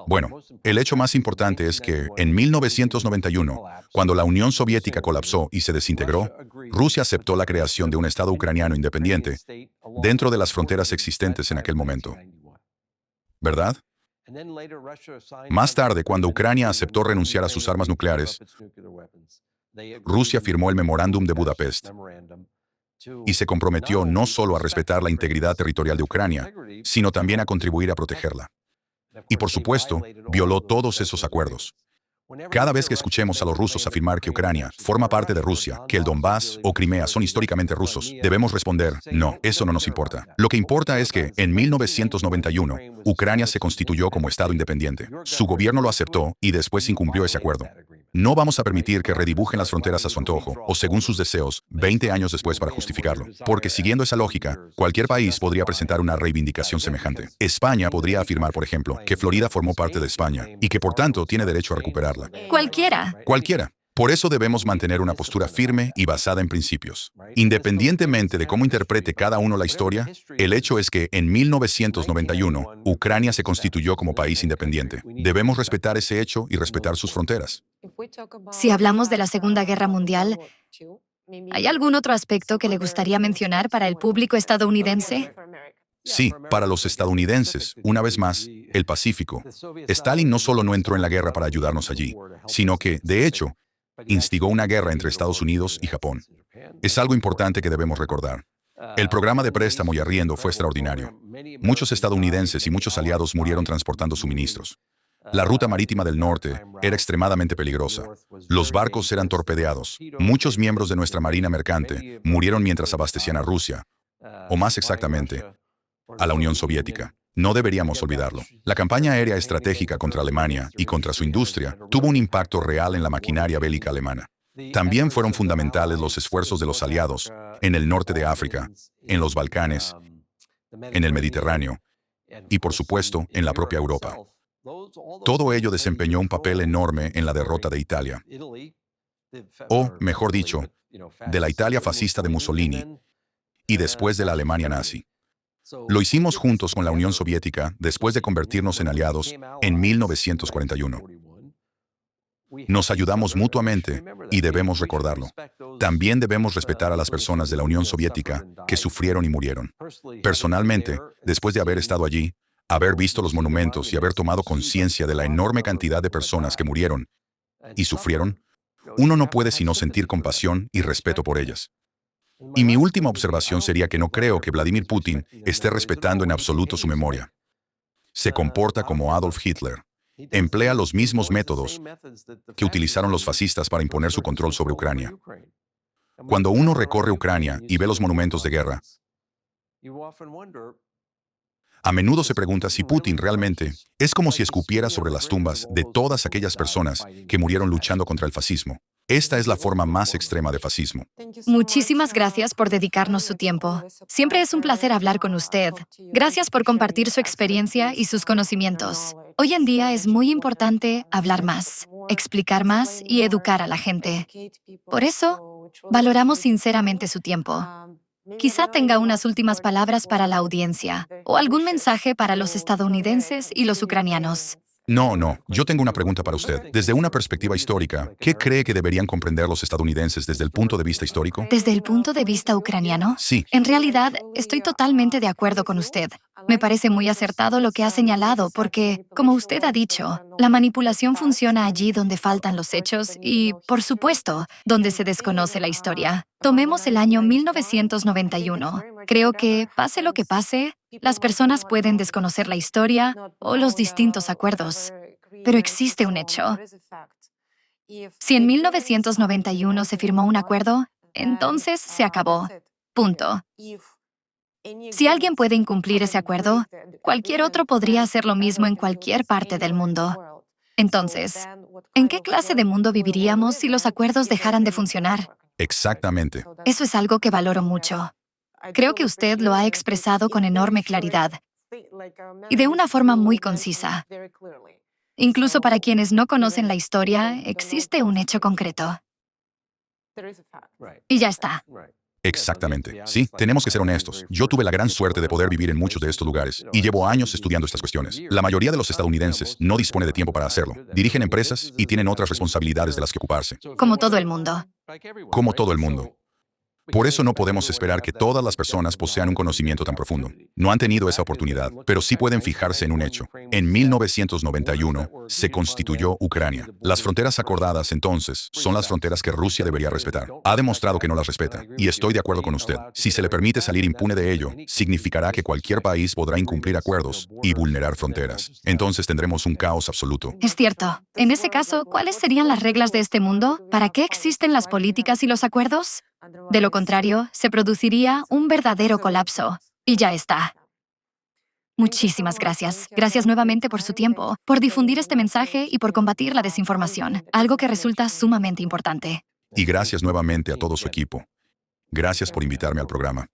Bueno, el hecho más importante es que, en 1991, cuando la Unión Soviética colapsó y se desintegró, Rusia aceptó la creación de un Estado ucraniano independiente dentro de las fronteras existentes en aquel momento. ¿Verdad? Más tarde, cuando Ucrania aceptó renunciar a sus armas nucleares, Rusia firmó el Memorándum de Budapest y se comprometió no solo a respetar la integridad territorial de Ucrania, sino también a contribuir a protegerla. Y, por supuesto, violó todos esos acuerdos. Cada vez que escuchemos a los rusos afirmar que Ucrania forma parte de Rusia, que el Donbass o Crimea son históricamente rusos, debemos responder: no, eso no nos importa. Lo que importa es que, en 1991, Ucrania se constituyó como Estado independiente. Su gobierno lo aceptó y después incumplió ese acuerdo. No vamos a permitir que redibujen las fronteras a su antojo o según sus deseos 20 años después para justificarlo. Porque, siguiendo esa lógica, cualquier país podría presentar una reivindicación semejante. España podría afirmar, por ejemplo, que Florida formó parte de España y que, por tanto, tiene derecho a recuperarla. Cualquiera. Cualquiera. Por eso debemos mantener una postura firme y basada en principios. Independientemente de cómo interprete cada uno la historia, el hecho es que, en 1991, Ucrania se constituyó como país independiente. Debemos respetar ese hecho y respetar sus fronteras. Si hablamos de la Segunda Guerra Mundial, ¿hay algún otro aspecto que le gustaría mencionar para el público estadounidense? Sí, para los estadounidenses, una vez más, el Pacífico. Stalin no solo no entró en la guerra para ayudarnos allí, sino que, de hecho, instigó una guerra entre Estados Unidos y Japón. Es algo importante que debemos recordar. El programa de préstamo y arriendo fue extraordinario. Muchos estadounidenses y muchos aliados murieron transportando suministros. La ruta marítima del norte era extremadamente peligrosa. Los barcos eran torpedeados. Muchos miembros de nuestra marina mercante murieron mientras abastecían a Rusia, o más exactamente, a la Unión Soviética. No deberíamos olvidarlo. La campaña aérea estratégica contra Alemania y contra su industria tuvo un impacto real en la maquinaria bélica alemana. También fueron fundamentales los esfuerzos de los aliados en el norte de África, en los Balcanes, en el Mediterráneo y, por supuesto, en la propia Europa. Todo ello desempeñó un papel enorme en la derrota de Italia, o, mejor dicho, de la Italia fascista de Mussolini y después de la Alemania nazi. Lo hicimos juntos con la Unión Soviética después de convertirnos en aliados en 1941. Nos ayudamos mutuamente y debemos recordarlo. También debemos respetar a las personas de la Unión Soviética que sufrieron y murieron. Personalmente, después de haber estado allí, haber visto los monumentos y haber tomado conciencia de la enorme cantidad de personas que murieron y sufrieron, uno no puede sino sentir compasión y respeto por ellas. Y mi última observación sería que no creo que Vladimir Putin esté respetando en absoluto su memoria. Se comporta como Adolf Hitler. Emplea los mismos métodos que utilizaron los fascistas para imponer su control sobre Ucrania. Cuando uno recorre Ucrania y ve los monumentos de guerra, a menudo se pregunta si Putin realmente es como si escupiera sobre las tumbas de todas aquellas personas que murieron luchando contra el fascismo. Esta es la forma más extrema de fascismo. Muchísimas gracias por dedicarnos su tiempo. Siempre es un placer hablar con usted. Gracias por compartir su experiencia y sus conocimientos. Hoy en día es muy importante hablar más, explicar más y educar a la gente. Por eso, valoramos sinceramente su tiempo. Quizá tenga unas últimas palabras para la audiencia o algún mensaje para los estadounidenses y los ucranianos. No, yo tengo una pregunta para usted. Desde una perspectiva histórica, ¿qué cree que deberían comprender los estadounidenses desde el punto de vista histórico? Desde el punto de vista ucraniano, Sí, en realidad estoy totalmente de acuerdo con usted. Me parece muy acertado lo que ha señalado porque, como usted ha dicho, la manipulación funciona allí donde faltan los hechos y, por supuesto, donde se desconoce la historia. Tomemos el año 1991. Creo que, pase lo que pase, las personas pueden desconocer la historia o los distintos acuerdos, pero existe un hecho. Si en 1991 se firmó un acuerdo, entonces se acabó. Punto. Si alguien puede incumplir ese acuerdo, cualquier otro podría hacer lo mismo en cualquier parte del mundo. Entonces, ¿en qué clase de mundo viviríamos si los acuerdos dejaran de funcionar? exactamente. Eso es algo que valoro mucho. Creo que usted lo ha expresado con enorme claridad y de una forma muy concisa. Incluso para quienes no conocen la historia, existe un hecho concreto. Y ya está. Exactamente. Sí, tenemos que ser honestos. Yo tuve la gran suerte de poder vivir en muchos de estos lugares y llevo años estudiando estas cuestiones. La mayoría de los estadounidenses no dispone de tiempo para hacerlo. Dirigen empresas y tienen otras responsabilidades de las que ocuparse. Como todo el mundo. Como todo el mundo. Por eso no podemos esperar que todas las personas posean un conocimiento tan profundo. No han tenido esa oportunidad, pero sí pueden fijarse en un hecho. En 1991 se constituyó Ucrania. Las fronteras acordadas entonces son las fronteras que Rusia debería respetar. Ha demostrado que no las respeta, y estoy de acuerdo con usted. Si se le permite salir impune de ello, significará que cualquier país podrá incumplir acuerdos y vulnerar fronteras. Entonces tendremos un caos absoluto. Es cierto. En ese caso, ¿cuáles serían las reglas de este mundo? ¿Para qué existen las políticas y los acuerdos? De lo contrario, se produciría un verdadero colapso. Y ya está. Muchísimas gracias. Gracias nuevamente por su tiempo, por difundir este mensaje y por combatir la desinformación, algo que resulta sumamente importante. Y gracias nuevamente a todo su equipo. Gracias por invitarme al programa.